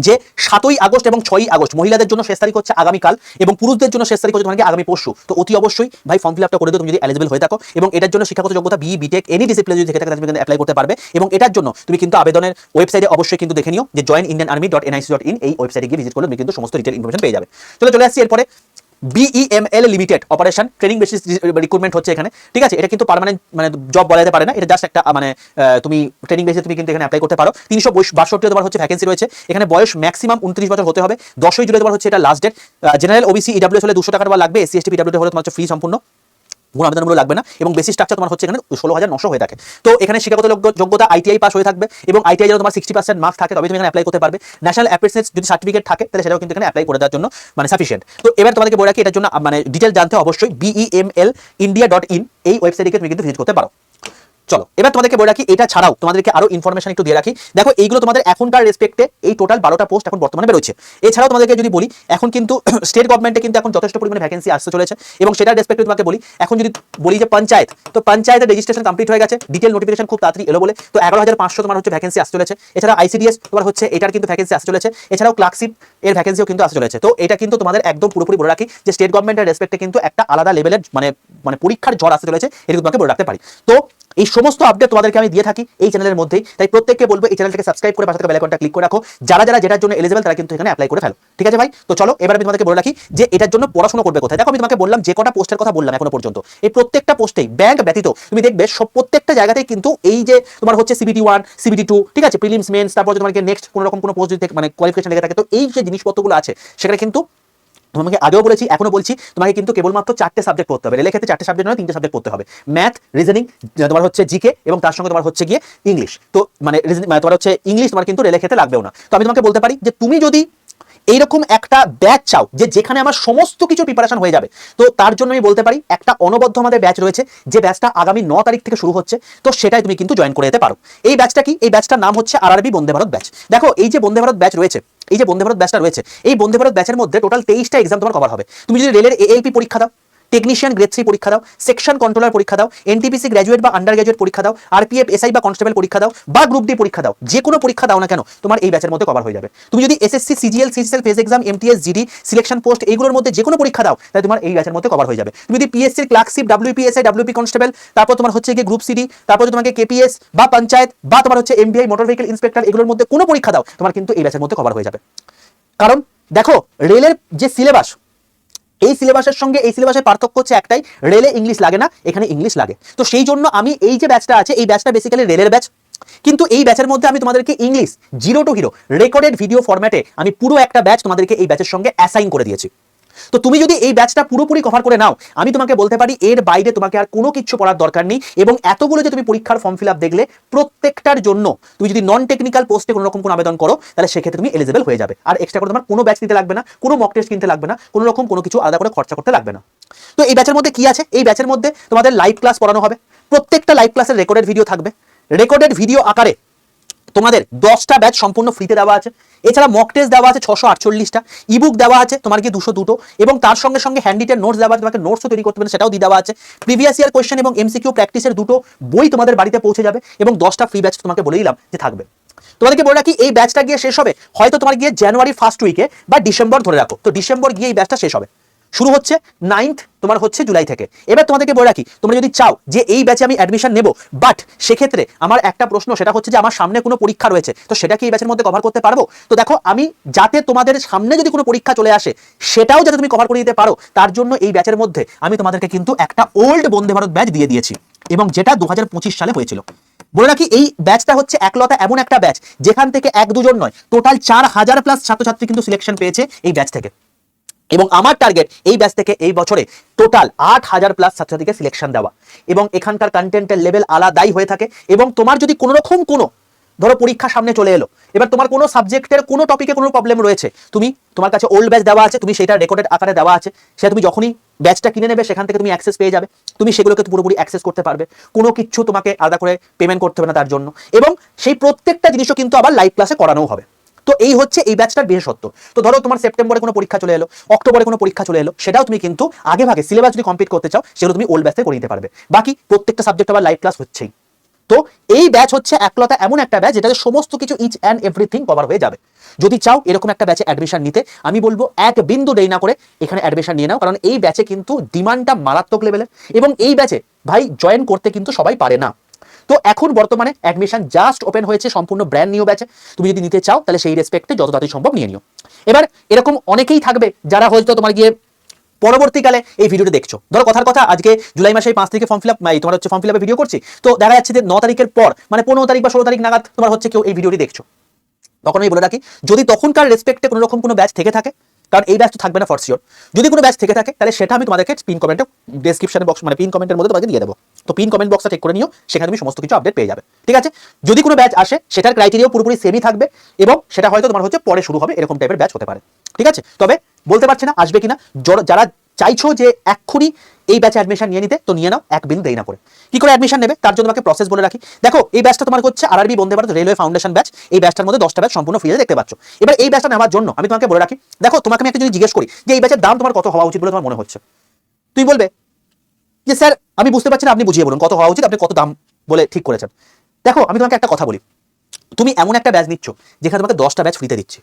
যে 7ই আগস্ট এবং 6ই আগস্ট মহিলাদের জন্য শেষ তারিখ হচ্ছে আগামীকাল এবং পুরুষদের জন্য শেষ তারিখ হচ্ছে তোমাকে আগামী পরশু। তো অতি অবশ্যই ভাই ফর্ম ফিল আপটা করে দিও তুমি যদি এলিজিবল হয়ে থাকো, এবং এটার জন্য শিক্ষাগত যোগ্যতা বি বিটেক এনি ডিসিপ্লিন যদি থেকে থাকে তুমি কিন্তু অ্যাপ্লাই করতে পারবে। এবং এটার জন্য তুমি কিন্তু আবেদনের ওয়েবসাইটে অবশ্যই কিন্তু দেখে নিও যে joinindianarmy.nic.in এই ওয়েবসাইটে গিয়ে ভিজিট করলে তুমি কিন্তু সমস্ত ডিটেইল ইনফরমেশন পেয়ে যাবে। চলে আসছি এরপরে BEML limited operation training basis recruitment হচ্ছে এখানে, ঠিক আছে। এটা কিন্তু পার্মানেন্ট মানে জব বলা যেতে পারে না, এটা জাস্ট একটা মানে তুমি ট্রেনিং বেসিসে তুমি কিন্তু এখানে অ্যাপ্লাই করতে পারো। 362 তোমার হচ্ছে ভ্যাকেন্সি রয়েছে এখানে, বয়স ম্যাক্সিমাম 29 বছর হতে হবে। 10ই জুলাই তোমার হচ্ছে এটা last date. General OBC EWS হলে 200 টাকা লাগবে, এসসি এসটি পিডব্লিউ হলে তোমার হচ্ছে ফ্রি সম্পূর্ণ, কোনো আবেদনমূলক লাগবে না। এবং বেসিক স্ট্রাকচার তোমার হচ্ছে এখানে 16,900 হয়ে থাকে। তো এখানে শিক্ষাগত যোগ্যতা আইটিআই পাস হয়ে থাকবে এবং আইটিআই যদি তোমার 60% মার্কস থাকে তবে তুমি এখানে অ্যাপ্লাই করতে পারবে। ন্যাশনাল অ্যাপ্রেন্টিস যদি সার্টিফিকেট থাকে তাহলে সেটাও কিন্তু এখানে অ্যাপ্লাই করে দেওয়ার জন্য মানে সাফিসিয়েন্ট। তো এবার তোমাদেরকে বলে রাখি এটার জন্য মানে ডিটেল জানতে অবশ্যই BEMLindia.in এই ওয়েবসাইটে তুমি কিন্তু ভিজিট করতে পারো। চলো, এবার তোমাদেরকে বলে রাখি এটা ছাড়াও তোমাদেরকে আরো ইনফরমেশন একটু দিয়ে রাখি। দেখো এইগুলো তোমাদের এখনকার রেসপেক্টে এই টোটাল 12টা পোস্ট এখন বর্তমানে বেরোচ্ছে। এছাড়াও তোমাদেরকে যদি বলি এখন কিন্তু স্টেট গভর্নমেন্টে কিন্তু এখন যথেষ্ট পরিমাণে ভ্যাকেন্সি আসতে চলেছে এবং সেটার রেসপেক্টে তোমাকে বলি এখন যদি বলি যে পঞ্চায়েত, তো পঞ্চায়েতের রেজিস্ট্রেশন কমপ্লিট হয়ে গেছে, ডিটেল নোটিফিকেশন খুব তাড়াতাড়ি এলো বলে, তো 11,500 তোমার হচ্ছে ভ্যাকেন্সি আসতে চলেছে। এছাড়া আইসিডিএস তোমার হচ্ছে এটার কিন্তু ভ্যাকেন্সি আসতে চলেছে, এছাড়াও ক্লার্কশিপ এর ভ্যাকেন্সিও কিন্তু আসতে চলেছে। তো এটা কিন্তু তোমাদের একদম পুরোপুরি বলে রাখি যে স্টেট গভর্নমেন্টের রেসপেক্টে কিন্তু একটা আলাদা লেভেলের মানে পরীক্ষার ঝড় আসতে চলেছে, এটা তোমাকে বলে রাখতে পারি। তো এই সমস্ত আপডেট তোমাদেরকে আমি দিয়ে থাকি এই চ্যানেলের মধ্যেই, তাই প্রত্যেককে বলবো এই চ্যানেলটাকে সাবস্ক্রাইব করে পাশে থাকা বেল আইকনটা ক্লিক করে রাখো। যারা যেটার জন্য এলিজিবল তারা কিন্তু এখানে অ্যাপ্লাই করে ফেলো, ঠিক আছে ভাই। তো চলো এবার আমি তোমাদেরকে বলে রাখি যে এটার জন্য পড়াশোনা করবে কোথায়। দেখো আমি তোমাকে বললাম যে কটা পোস্টের কথা বললাম এখনো পর্যন্ত, এই প্রত্যেকটা পোস্টেই ব্যাংক ব্যতীত তুমি দেখবে সব প্রত্যেকটা জায়গাতেই কিন্তু এই যে তোমার হচ্ছে CBT 1 CBT 2, ঠিক আছে, প্রিলিমস মেন্স, তারপর তোমাকে নেক্সট কোনো রকম কোনো পোস্ট যদি মানে কোয়ালিফিকেশন লেগে থাকে, তো এই যে জিনিসপত্রগুলো আছে সেখানে কিন্তু তোমাকে আগেও বলেছি এখনো বলছি তোমাকে কিন্তু কেবলমাত্র 4টে সাবজেক্ট পড়তে হবে। রেলের ক্ষেত্রে 4টে সাবজেক্ট নয় 3টে সাবজেক্ট পড়তে হবে, ম্যাথ, রিজনিং, তোমার হচ্ছে জিকে এবং তার সঙ্গে তোমার হচ্ছে গিয়ে ইংলিশ। তো মানে তোমার হচ্ছে ইংলিশ তোমার কিন্তু রেলের ক্ষেত্রে লাগবেও না। তো আমি তোমাকে বলতে পারি যে তুমি যদি এইরকম একটা ব্যাচ চাও যে যেখানে আমার সমস্ত কিছু প্রিপারেশন হয়ে যাবে, তো তার জন্য আমি বলতে পারি একটা অনবদ্য আমাদের ব্যাচ রয়েছে, যে ব্যাচটা আগামী 9 তারিখ থেকে শুরু হচ্ছে। তো সেটাই তুমি কিন্তু জয়েন করে যেতে পারো। এই ব্যাচটা কি? এই ব্যাচটার নাম হচ্ছে RRB বন্দে ভারত ব্যাচ। দেখো এই যে বন্দে ভারত ব্যাচ রয়েছে, এই যে বন্দে ভারত ব্যাচটা রয়েছে, এই বন্দে ভারত ব্যাচের মধ্যে টোটাল 23টা এক্সাম তোমার কভার হবে। তুমি যদি রেলের ALP পরীক্ষা দাও, টেকনিশিয়ান গ্রেড 3 পরীক্ষা দাও, সেকশন কন্ট্রোলার পরীক্ষা দাও, এনটিপিসি গ্র্যাজুয়েট বা আন্ডার গ্র্যাজুয়েট পরীক্ষা দাও, RPF SI বা কনস্টেবল পরীক্ষা দাও, বা গ্রুপ ডি পরীক্ষা দাও, যে কোনো পরীক্ষা দাও না কেন তোমার এই ব্যাচের মধ্যে কভার হয়ে যাবে। তুমি যদি SSC CGL CCL phase exam MTS GD selection post এইগুলোর মধ্যে যে কোনো পরীক্ষা দাও তাহলে তোমার এই ব্যাচের মধ্যে কভার হয়ে যাবে। তুমি যদি PSC clerkship WPSI WP constable, তারপর তোমার হচ্ছে গিয়ে গ্রুপ CD, তারপর তোমাকে KPS বা পঞ্চায়েত বা তোমার হচ্ছে MBI মোটর ভেহিকল ইন্সপেক্টর এগুলোর মধ্যে কোনো পরীক্ষা দাও তোমার কিন্তু এই ব্যাচের মধ্যে কভার হয়ে যাবে। কারণ দেখো রেলের যে সিলেবাস, এই সিলেবাসের সঙ্গে এই সিলেবাসের পার্থক্য হচ্ছে একটাই, রেলে ইংলিশ লাগে না, এখানে ইংলিশ লাগে। তো সেই জন্য আমি এই যে ব্যাচটা আছে এই ব্যাচটা বেসিক্যালি রেলের ব্যাচ, কিন্তু এই ব্যাচের মধ্যে আমি তোমাদেরকে English 0 to hero recorded video ফরম্যাটে আমি পুরো একটা ব্যাচ তোমাদেরকে এই ব্যাচের সঙ্গে অ্যাসাইন করে দিয়েছি। তো তুমি যদি এই ব্যাচটা পুরোপুরি কভার করে নাও, আমি তোমাকে বলতে পারি এর বাইরে তোমাকে আর কোনো কিছু পড়ার দরকার নেই। এবং এতগুলো যে তুমি পরীক্ষার ফর্ম ফিল আপ দেখলে, প্রত্যেকটার জন্য তুমি যদি নন টেকনিক্যাল পোস্টে কোনো রকম কোনো আবেদন করো তাহলে সেক্ষেত্রে তুমি এলিজিবল হয়ে যাবে। আর এক্সট্রা করে তোমার কোনো ব্যাচ নিতে লাগবে না, কোনো মক টেস্ট কিনতে লাগবে না, কোনো রকম কোনো কিছু আলাদা করে খরচা করতে লাগবে না। তো এই ব্যাচের মধ্যে কি আছে? এই ব্যাচের মধ্যে তোমাদের লাইভ ক্লাস পড়ানো হবে, প্রত্যেকটা লাইভ ক্লাসের রেকর্ডেড ভিডিও থাকবে, রেকর্ডেড ভিডিও আকারে তোমাদের 10টা ব্যাচ সম্পূর্ণ ফ্রিতে দেওয়া আছে। এছাড়া মক টেস্ট দেওয়া আছে 648টা, ইবুক দেওয়া আছে তোমার কি 202টো, এবং তার সঙ্গে সঙ্গে হ্যান্ডিটের নোটস দেওয়া আছে, তোমাকে নোটসও তৈরি করতে পারেন সেটাও দিয়ে দেওয়া আছে। প্রিভিয়াস ইয়ার কোয়েশ্চেন এবং MCQ প্র্যাকটিসের 2টো বই তোমাদের বাড়িতে পৌঁছে যাবে, এবং 10টা ফ্রি ব্যাচ তোমাকে বলে দিলাম যে থাকবে। তোমাদেরকে বলে রাখি এই ব্যাচটা গিয়ে শেষ হবে হয়তো তোমার গিয়ে জানুয়ারি ফার্স্ট উইকে বা ডিসেম্বর ধরে রাখো, তো ডিসেম্বর গিয়ে এই ব্যাচটা শেষ হবে। শুরু হচ্ছে 9th তোমার হচ্ছে জুলাই থেকে। এবার তোমাদেরকে বলে রাখি, তোমরা যদি চাও যে এই ব্যাচে আমি অ্যাডমিশন নেব, বাট সেক্ষেত্রে আমার একটা প্রশ্ন, সেটা হচ্ছে যে আমার সামনে কোনো পরীক্ষা রয়েছে, তো সেটা কি এই ব্যাচের মধ্যে কভার করতে পারবো? তো দেখো, আমি যাতে তোমাদের সামনে যদি কোনো পরীক্ষা চলে আসে সেটাও যাতে তুমি কভার করে দিতে পারো, তার জন্য এই ব্যাচের মধ্যে আমি তোমাদেরকে কিন্তু একটা ওল্ড বন্দে ভারত ব্যাচ দিয়ে দিয়েছি, এবং যেটা 2025 সালে হয়েছিল। বলে রাখি, এই ব্যাচটা হচ্ছে একলতা এমন একটা ব্যাচ যেখান থেকে 1-2 জন নয়, টোটাল 4000 প্লাস ছাত্রছাত্রী কিন্তু সিলেকশন পেয়েছে এই ব্যাচ থেকে। এবং আমার টার্গেট এই ব্যাচ থেকে এই বছরে টোটাল 8000 প্লাস ছাত্রছাত্রীকে সিলেকশন দেওয়া, এবং এখানকার কন্টেন্টের লেভেল আলাদাই হয়ে থাকে। এবং তোমার যদি কোনো রকম কোনো ধরো পরীক্ষা সামনে চলে এলো, এবার তোমার কোনো সাবজেক্টের কোনো টপিকে কোনো প্রবলেম রয়েছে, তোমার কাছে ওল্ড ব্যাচ দেওয়া আছে, তুমি সেটা রেকর্ডেড আকারে দেওয়া আছে, সেটা তুমি যখনই ব্যাচটা কিনে নেবে সেখান থেকে তুমি অ্যাক্সেস পেয়ে যাবে, তুমি সেগুলোকে পুরোপুরি অ্যাক্সেস করতে পারবে, কোনো কিছু তোমাকে আলাদা করে পেমেন্ট করতে হবে না তার জন্য। এবং সেই প্রত্যেকটা জিনিসও কিন্তু আবার লাইভ ক্লাসে করানো হবে। তো এই হচ্ছে এই ব্যাচটার বিশেষত্ব। তো ধরো তোমার সেপ্টেম্বরে কোনো পরীক্ষা চলে এলো, অক্টোবরে কোনো পরীক্ষা চলে এলো, সেটাও তুমি কিন্তু আগে ভাগে সিলেবাস যদি কমপ্লিট করতে চাও সেগুলো তুমি ওল্ড ব্যাচে করে নিতে পারবে। বাকি প্রত্যেকটা সাবজেক্ট আবার লাইভ ক্লাস হচ্ছেই। তো এই ব্যাচ হচ্ছে একলতা এমন একটা ব্যাচ যেটাতে সমস্ত কিছু ইচ অ্যান্ড এভরিথিং কভার হয়ে যাবে। যদি চাও এরকম একটা ব্যাচে অ্যাডমিশন নিতে, আমি বলবো এক বিন্দু দেরি না করে এখানে অ্যাডমিশন নিয়ে নাও, কারণ এই ব্যাচে কিন্তু ডিমান্ডটা মারাত্মক লেভেলের, এবং এই ব্যাচে ভাই জয়েন করতে কিন্তু সবাই পারে না। তো এখন বর্তমানে অ্যাডমিশন জাস্ট ওপেন হয়েছে সম্পূর্ণ ব্র্যান্ড নিউ ব্যাচে। তুমি যদি নিতে চাও তাহলে সেই রেসপেক্টে যত তাড়াতাড়ি সম্ভব নিয়ে নিও। এবার এরকম অনেকেই থাকবে যারা হয়তো তোমার গিয়ে পরবর্তীকালে এই ভিডিওটা দেখছো, ধরো কথার কথা আজকে জুলাই মাসে 5 তারিখে ফর্ম ফিল আপ, তোমার হচ্ছে ফর্ম ফিল আপের ভিডিও করছি, তো দেখা যাচ্ছে যে 9 তারিখের পর মানে 15 তারিখ বা 16 তারিখ নাগাদ তোমার হচ্ছে কেউ এই ভিডিওটি দেখছো। তখন আমি বলে রাখি, যদি তখনকার রেসপেক্টে কোনো রকম কোনো ব্যাচ থেকে থাকে, কারণ এই ব্যাচ তো থাকবে না ফর শিওর, যদি কোনো ব্যাচ থেকে থাকে তাহলে সেটা আমি তোমাদেরকে পিন কমেন্টে ডেসক্রিপশনে বক্স মানে পিন কমেন্টের মধ্যে তোমাকে দিয়ে দেবো। তো পিন কমেন্ট বক্সটা চেক করে নিও, সেখানে তুমি সমস্ত কিছু আপডেট পেয়ে যাবে। ঠিক আছে? যদি কোনো ব্যাচ আসে সেটার ক্রাইটেরিয়াও পুরোপুরি সেমই থাকবে, এবং সেটা হয়তো তোমার হচ্ছে পরে শুরু হবে, এরকম টাইপের ব্যাচ হতে পারে। ঠিক আছে? তবে বলতে পারছি না আসবে কিনা। যারা চাইছো যে এক্ষুনি এই ব্যাচে অ্যাডমিশন নিয়ে নিতে, তো নিয়ে নাও এক বিন্দু দেরি না করে। কি করে অ্যাডমিশন নেবে তার জন্য তোমাকে প্রসেস বলে রাখি। দেখো, এই ব্যাচটা তোমার হচ্ছে RRB Vande Bharat railway foundation batch. এই ব্যাচটার মধ্যে 10টা ব্যাচ সম্পূর্ণ ফ্রিতে দেখতে পাচ্ছ। এবার এই ব্যাচটা নেওয়ার জন্য আমি তোমাকে বলে রাখি, দেখো তোমাকে আমি একটা যদি জিজ্ঞেস করি যে এই ব্যাচের দাম তোমার কত হওয়া উচিত বলে তোমার মনে হচ্ছে, তুমি বলবে যে স্যার আমি বুঝতে পারছি না, আপনি বুঝিয়ে বলুন কত হওয়া উচিত, আপনি কত দাম বলে ঠিক করেছেন। দেখো, আমি তোমাকে একটা কথা বলি, তুমি এমন একটা ব্যাচ নিচ্ছ যেখানে তোমাকে 10টা ব্যাচ ফ্রিতে দিচ্ছে,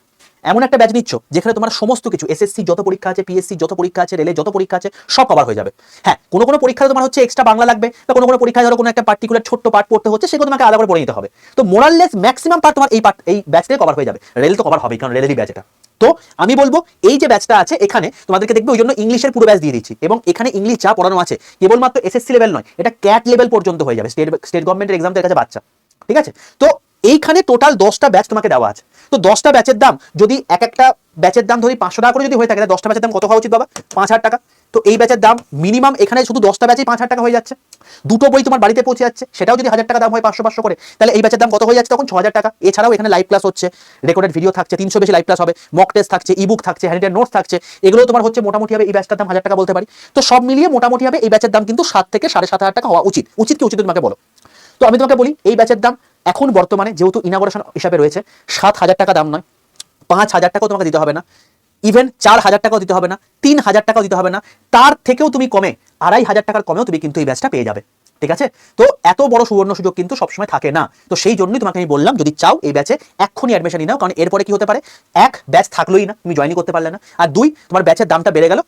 এমন একটা ব্যাচ নিচ্ছ যেখানে তোমার সমস্ত কিছু এসএসসি যত পরীক্ষা আছে, পিএসসি যত পরীক্ষা আছে, রেলে যত পরীক্ষা আছে সব কভার হয়ে যাবে। হ্যাঁ, কোনো কোনো পরীক্ষায় তোমার হচ্ছে এক্সট্রা বাংলা লাগবে, বা কোনো কোনো পরীক্ষায় ধরো কোনো একটা পার্টিকুলার ছোট্ট পার্ট পড়তে হচ্ছে, সেগুলো তোমাকে আলাদা করে পড়ে নিতে হবে। তো মোরাললেস ম্যাক্সিমাম পার্ট তোমার এই ব্যাচ থেকে কভার হয়ে যাবে। রেল তো কভার হবেই, কারণ রেলেরই ব্যাচ এটা। তো আমি বলবো এই যে ব্যাচটা আছে এখানে তোমাদেরকে দেখবে, ওই জন্য ইংলিশের পুরো ব্যাচ দিয়ে দিচ্ছি, এবং এখানে ইংলিশ যা পড়ানো আছে কেবলমাত্র এসএসসি লেভেল নয়, এটা ক্যাট লেভেল পর্যন্ত হয়ে যাবে, স্টেট গভর্নমেন্টের এক্সাম কাছে বাচ্চা। ঠিক আছে? তো এইখানে টোটাল 10টা ব্যাচ তোমাকে দেওয়া আছে। তো 10টা ব্যাচের দাম যদি একটা ব্যাচের দাম ধরি 500 টাকা করে যদি হয়ে থাকে, 10টা ব্যাচের দাম কত হওয়া উচিত বাবা? 5000 টাকা। তো এই ব্যাচের দাম মিনিমাম এখানে শুধু 10টা ব্যাচেই 5000 টাকা হয়ে যাচ্ছে। দুটো বই তোমার বাড়িতে পৌঁছে যাচ্ছে, সেটাও যদি 1000 টাকা দাম হয় 500 করে, তাহলে এই ব্যাচের দাম কত হয়ে যাচ্ছে তখন? 6000 টাকা। এছাড়াও এখানে লাইভ ক্লাস হচ্ছে, রেকর্ডেড ভিডিও থাকছে, 300 বেশি লাইভ ক্লাস হবে, মক টেস্ট থাকছে, ইবুক থাকছে, হ্যান্ডেড নোটস থাকছে, এগুলো তোমার হচ্ছে মোটামুটি হবে এই ব্যাচটার দাম 1000 টাকা বলতে পারি। তো সব মিলিয়ে মোটামুটি হবে এই ব্যাচের দাম কিন্তু 7 থেকে 7500 টাকা হওয়া উচিত। উচিত কি উচিত তোমাকে বলো? তো আমি তোমাকে বলি, এই ব্যাচের দাম এখন বর্তমানে যেহেতু ইনাগোরেশন হিসাবে রয়েছে, 7000 টাকা দাম নয়, 5000 টাকাও তোমাকে দিতে হবে না, ইভেন 4000 টাকাও দিতে হবে না, 3000 টাকাও দিতে হবে না, তার থেকেও তুমি কমে 2500 টাকার কমেও তুমি কিন্তু এই ব্যাচটা পেয়ে যাবে। ঠিক আছে? তো এত বড় সুবর্ণ সুযোগ কিন্তু সবসময় থাকে না। তো সেই জন্যই তোমাকে আমি বললাম, যদি চাও এই ব্যাচে এক্ষুনি অ্যাডমিশন নিয়ে নাও, কারণ এরপরে কি হতে পারে, এক ব্যাচ থাকলোই না, তুমি জয়েনই করতে পারলে না, আর দুই তোমার ব্যাচের দামটা বেড়ে গেল,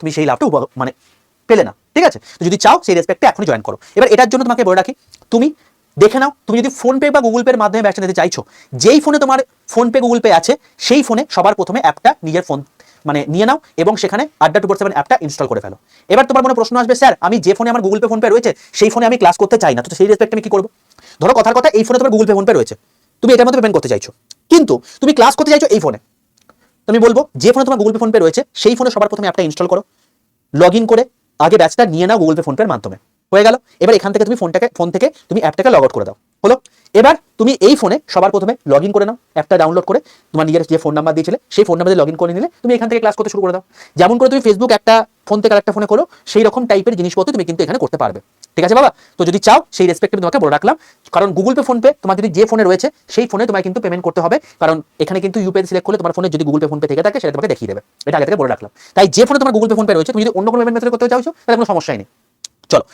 তুমি সেই লাভটা মানে পেলে না। ঠিক আছে? তো যদি চাও সেই রেসপেক্টে এখনই জয়েন করো। এবার এটার জন্য তোমাকে বলে রাখি, তুমি দেখে নাও, তুমি যদি ফোনপে বা গুগল পের মাধ্যমে ব্যাচটা নিতে চাইছো, যেই ফোনে তোমার ফোনপে গুগল পে আছে সেই ফোনে সবার প্রথমে অ্যাপটা নিজের ফোন মানে নিয়ে নাও, এবং সেখানে আড্ডা 247 অ্যাপটা ইনস্টল করে ফেলো। এবার তোমার মনে প্রশ্ন আসবে, স্যার আমি যে ফোনে আমার গুগল পে ফোনপে রয়েছে সেই ফোনে আমি ক্লাস করতে চাই না, তো সেই রেসপেক্টে আমি কি করবো? ধরো কথার কথা, এই ফোনে তোমার গুগল পে ফোনপে রয়েছে, তুমি এটার মধ্যে পেমেন্ট করতে চাইছো, কিন্তু তুমি ক্লাস করতে চাইছো এই ফোনে, তুমি বলবো যে ফোনে তোমার গুগল পে ফোনপে রয়েছে সেই ফোনে সবার প্রথমে অ্যাপটা ইনস্টল করো, লগ ইন করে আগে ব্যাচটা নিয়ে নাও গুগল পে ফোনপের মাধ্যমে। হয়ে গেল। এবার এখান থেকে তুমি ফোন থেকে তুমি অ্যাপটাকে লগ আউট করে দাও। হলো? এবার তুমি এই ফোনে সবার প্রথমে লগ ইন করে নাও, অ্যাপটা ডাউনলোড করে তোমার নিজের যে ফোন নাম্বার দিয়েছিলে সেই ফোন নাম্বারে লগ ইন করে নিলে তুমি এখান থেকে ক্লাস করতে শুরু করে দাও। যেমন করে তুমি ফেসবুক একটা ফোন থেকে আরেকটা ফোনে করো, সেই রকম টাইপের জিনিসপত্র তুমি কিন্তু এখানে করতে পারবে। ঠিক আছে বাবা? তো যদি চাও সেই রেসপেক্টে আমি তোমাকে বলে রাখলাম, কারণ গুগল পে ফোনপে তোমার যদি যে ফোনে রয়েছে সেই ফোনে তোমায় কিন্তু পেমেন্ট করতে হবে, কারণ এখানে কিন্তু ইউপিআই সিলেক্ট করলে তোমার ফোনে যদি গুগল পে ফোনপে থেকে থাকে সেটা তোমাকে দেখিয়ে দেবে। এটা আগে থেকে বলে রাখলাম। তাই যে ফোনে তোমার গুগল পে ফোনপে রয়েছে, তুমি যদি অন্য কোনো পেমেন্ট মেথড করতে চাইছো তাহলে কোনো সমস্যাই নেই। চলো,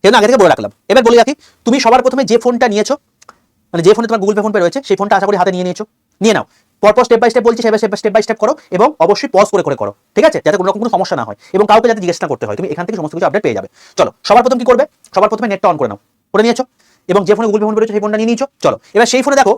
সেজন্য আগে থেকে বলে রাখলাম। এবার বলে রাখি, তুমি সবার প্রথমে যে ফোনটা নিয়েছো, মানে যে ফোনে তোমার গুগল পে ফোনপে রয়েছে সেই ফোনটা আশা করি হাতে নিয়ে নিয়েছো, নিয়ে নাও। পরপর স্টেপ বাই স্টেপ বলছি, স্টেপ বাই স্টেপ করো এবং অবশ্যই পজ করে করে করো, ঠিক আছে, যাতে কোনো রকম কোনো সমস্যা না হয় এবং কাউকে যাতে জিজ্ঞেস না করতে হয়। তুমি এখান থেকে সমস্ত কিছু আপডেট পেয়ে যাবে। চলো সবার প্রথম কি করবে, সবার প্রথমে নেটটা অন করে নাও, করে নিয়েছো এবং যে ফোনে গুগল ফোন বেরোচ্ছে সেই ফোনটা নিয়ে নিয়েছো। চলো এবার সেই ফোনে দেখো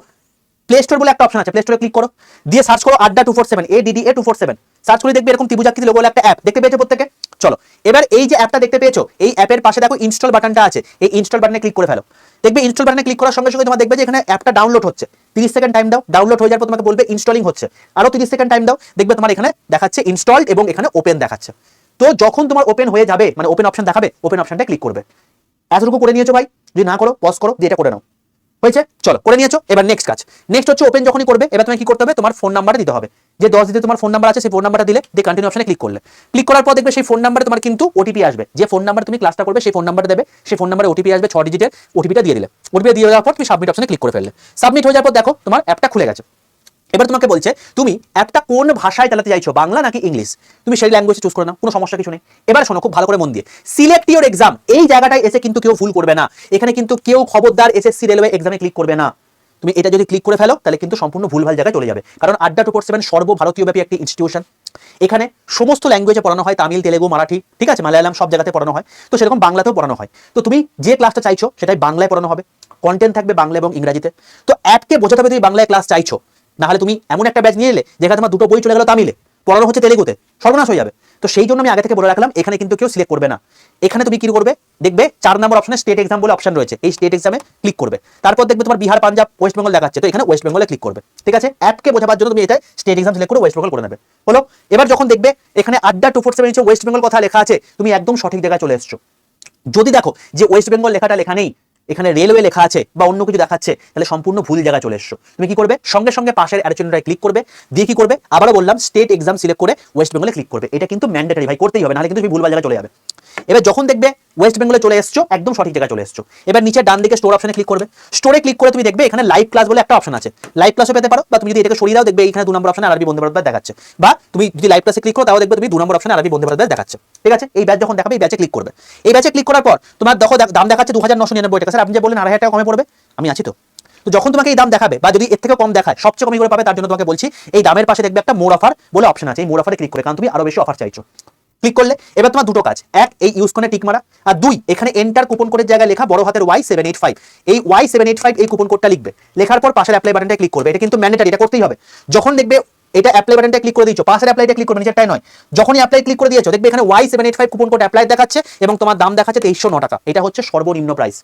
প্লে স্টোর বলে একটা অপশন আছে, প্লে স্টোরে ক্লিক করো, দিয়ে সার্চ করো আড্ডা 247 ADDA 247, সার্চ করে দেখবে এরকম ত্রিভুজাকৃতি লোগো বলে একটা অ্যাপ দেখতে পেয়েছো প্রত্যেকে। চলো এবার এই যে অ্যাপটা দেখতে পেয়েছো, এই অ্যাপের পাশে দেখো ইনস্টল বাটনটা আছে, এই ইনস্টল বাটনে ক্লিক করে ফেলো। দেখবে ইনস্টল বাটনে ক্লিক করার সঙ্গে সঙ্গে তোমার দেখবে যে এখানে অ্যাপটা ডাউনলোড হচ্ছে। 30 সেকেন্ড টাইম দাও, ডাউনলোড হয়ে যাওয়ার পর তোমাকে বলবে ইনস্টলিং হচ্ছে, আরো 30 সেকেন্ড টাইম দাও, দেখবে তোমার এখানে দেখাচ্ছে ইনস্টলড এবং এখানে ওপেন দেখাচ্ছে। তো যখন তোমার ওপেন হয়ে যাবে, মানে ওপেন অপশন দেখাবে, ওপেন অপশনটা ক্লিক করবে। এতটুকু করে নিয়েছো ভাই, যদি না করো পজ করো, দিয়ে এটা করে নাও, হয়েছে। চলো করে নিয়েছো, এবার নেক্সট কাজ, নেক্সট হচ্ছে ওপেন যখনই করবে এবার তুমি কি করতে হবে, তোমার ফোন নাম্বারটা দিতে হবে, যে 10 দিতে তোমার ফোন নাম্বার আছে সেই ফোন নাম্বারটা দিলে, দিয়ে কন্টিনিউ অপশনে ক্লিক করলে, ক্লিক করার পর দেখবে সেই ফোন নাম্বারে তোমার কিন্তু ওটিপি আসবে, যে ফোন নাম্বার তুমি ক্লাসটা করবে সেই ফোন নাম্বারটা দেবে, সেই ফোন নাম্বারে ওটিপি আসবে 6 ডিজিটের, ওটিপিটা দিয়ে দিলে, ওটিপি দিয়ে দেওয়ার পর তুমি সাবমিট অপশনে ক্লিক করে ফেললে, সাবমিট হয়ে যাওয়ার পর দেখো তোমার অ্যাপটা খুলে গেছে। এবার তোমাকে বলছে তুমি অ্যাপটা কোন ভাষায় চালাতে চাইছো, বাংলা নাকি ইংলিশ, তুমি সেই ল্যাঙ্গুয়েজ চুজ করে নাও, কোনো সমস্যা কিছু নেই। এবার শোনো খুব ভালো করে মন দিয়ে, সিলেক্ট ইওর এক্সাম, এই জায়গাটায় এসে কিন্তু কেউ ভুল করবে না, এখানে কিন্তু কেউ খবরদার এসএসসি রেলওয়ে এক্সামে ক্লিক করবে না। তুমি এটা যদি ক্লিক করে ফেলো তাহলে কিন্তু সম্পূর্ণ ভুলভাল জায়গায় চলে যাবে, কারণ আড্ডা 247 সর্বভারতীয়ব্যাপী একটি ইনস্টিটিউশন, এখানে সমস্ত ল্যাঙ্গুয়েজে পড়ানো হয়, তামিল, তেলেগু, মারাঠি, ঠিক আছে, মালায়ালাম, সব জায়গাতে পড়ানো হয়, তো সেরকম বাংলাতেও পড়ানো হয়। তো তুমি যে ক্লাসটা চাইছো সেটাই বাংলায় পড়ানো হবে, কন্টেন্ট থাকবে বাংলা এবং ইংরাজিতে। তো অ্যাপকে বোঝাতে হবে তুমি বাংলায় ক্লাস চাইছো, না হলে তুমি এমন একটা ব্যাচ নিয়ে এলে যেখানে তোমার দুটো বই চলে গেল তামিলে, পড়ানো হচ্ছে তেলেগুতে, সর্বনাশ হয়ে যাবে। তো সেই জন্য আমি আগে থেকে বলে রাখলাম এখানে কিন্তু কেউ সিলেক্ট করবে না। এখানে তুমি কি করবে, দেখবে 4 নম্বর অপশনে স্টেট এক্সাম বলে অপশন রয়েছে, এই স্টেট এক্সামে ক্লিক করবে, তারপর দেখবে তোমার বিহার, পাঞ্জাব, ওয়েস্ট বেঙ্গল দেখাচ্ছে, তো এখানে ওয়েস্ট বেঙ্গলে ক্লিক করবে, ঠিক আছে। অ্যাপকে বোঝাবার জন্য তুমি এটা স্টেট এক্সাম সিলেক্ট করে ওয়েস্ট বেঙ্গল করে নেবে, হলো। এবার যখন দেখবে এখানে আড্ডা 247 নিচে ওয়েস্ট বেঙ্গল কথা লেখা আছে, তুমি একদম সঠিক জায়গায় চলে এসছো। যদি দেখো যে ওয়েস্ট বেঙ্গল লেখাটা লেখা নেই, এখানে রেলওয়ে লেখা আছে বা অন্য কিছু দেখাচ্ছে, তাহলে সম্পূর্ণ ভুল জায়গায় চলে এসছো। তুমি কি করবে, সঙ্গে সঙ্গে পাশের অ্যারোচিহ্নটায় ক্লিক করবে, দিয়ে কি করবে, আবারও বললাম স্টেট এক্সাম সিলেক্ট করে ওয়েস্ট বেঙ্গলে ক্লিক করবে, এটা কিন্তু ম্যান্ডেটরি ভাই, করতেই হবে, নাহলে কিন্তু তুমি ভুলভাল জায়গায় চলে যাবে। এবার যখন দেখবে ওয়েস্ট বেঙ্গলে চলে এসছো, একদম সঠিক জায়গায় চলে এসছো, এবার নিচে ডান দিকে স্টোর অপশনে ক্লিক করবে, স্টোরে ক্লিক করে তুমি দেখবে এখানে লাইভ ক্লাস বলে একটা অপশন আছে, লাইভ ক্লাসও পেতে পারো, বা তুমি যদি এটাকে সরিয়ে দাও দেখবে এখানে 2 নম্বর অপশনে আরবি বন্দে ভারত ব্যাচ দেখাচ্ছে, বা তুমি যদি লাইভ ক্লাসে ক্লিক করো তাও দেখবে তুমি 2 নম্বর অপশনে আরবি বন্দে ভারত ব্যাচ দেখাচ্ছে, ঠিক আছে। এই ব্যাচ যখন দেখাবে এই ব্যাচে ক্লিক করবে, এই ব্যাচে ক্লিক করার পর তোমার দেখো দাম দেখাচ্ছে 2999 টাকা, স্যার আপনি যে বললেন 2500 টাকা কমে পড়বে, আমি আছি তো। তো যখন তোমাকে এই দাম দেখাবে বা যদি এর থেকে কম দেখায়, সবচেয়ে কম করে পাবে, তার জন্য তোমাকে বলছি এই দামের পাশে দেখবে একটা মোর অফার বলে অপশন আছে, এই মোর অফারে ক্লিক করে, কারণ তুমি আরো বেশি অফার চাইছো। ক্লিক করলে এবার তোমার দুটো কাজ, এক এই ইউজ কোডে টিক মারা, আর 2 এখানে এন্টার কুপন কোডের জায়গায় লেখা বড় হাতের Y785, এই Y785 এই কুপন কোডটা লিখবে, লেখার পর পাশের অ্যাপ্লাই বাটনটা ক্লিক করবে, এটা কিন্তু ম্যান্ডেটরি, এটা করতেই হবে। যখন দেখবে এটা অ্যাপ্লাই বাটনটা ক্লিক করে দিয়েছো, পাশের অ্যাপ্লাইটা ক্লিক করবে, নিচেরটাই নয়, যখনই অ্যাপ্লাই ক্লিক করে দিয়েছো দেখবে এখানে Y785 কুপন কোড অ্যাপ্লাই দেখাচ্ছে এবং তোমার দাম দেখাচ্ছে 2309 টাকা, এটা হচ্ছে সর্বনিম্ন প্রাইস।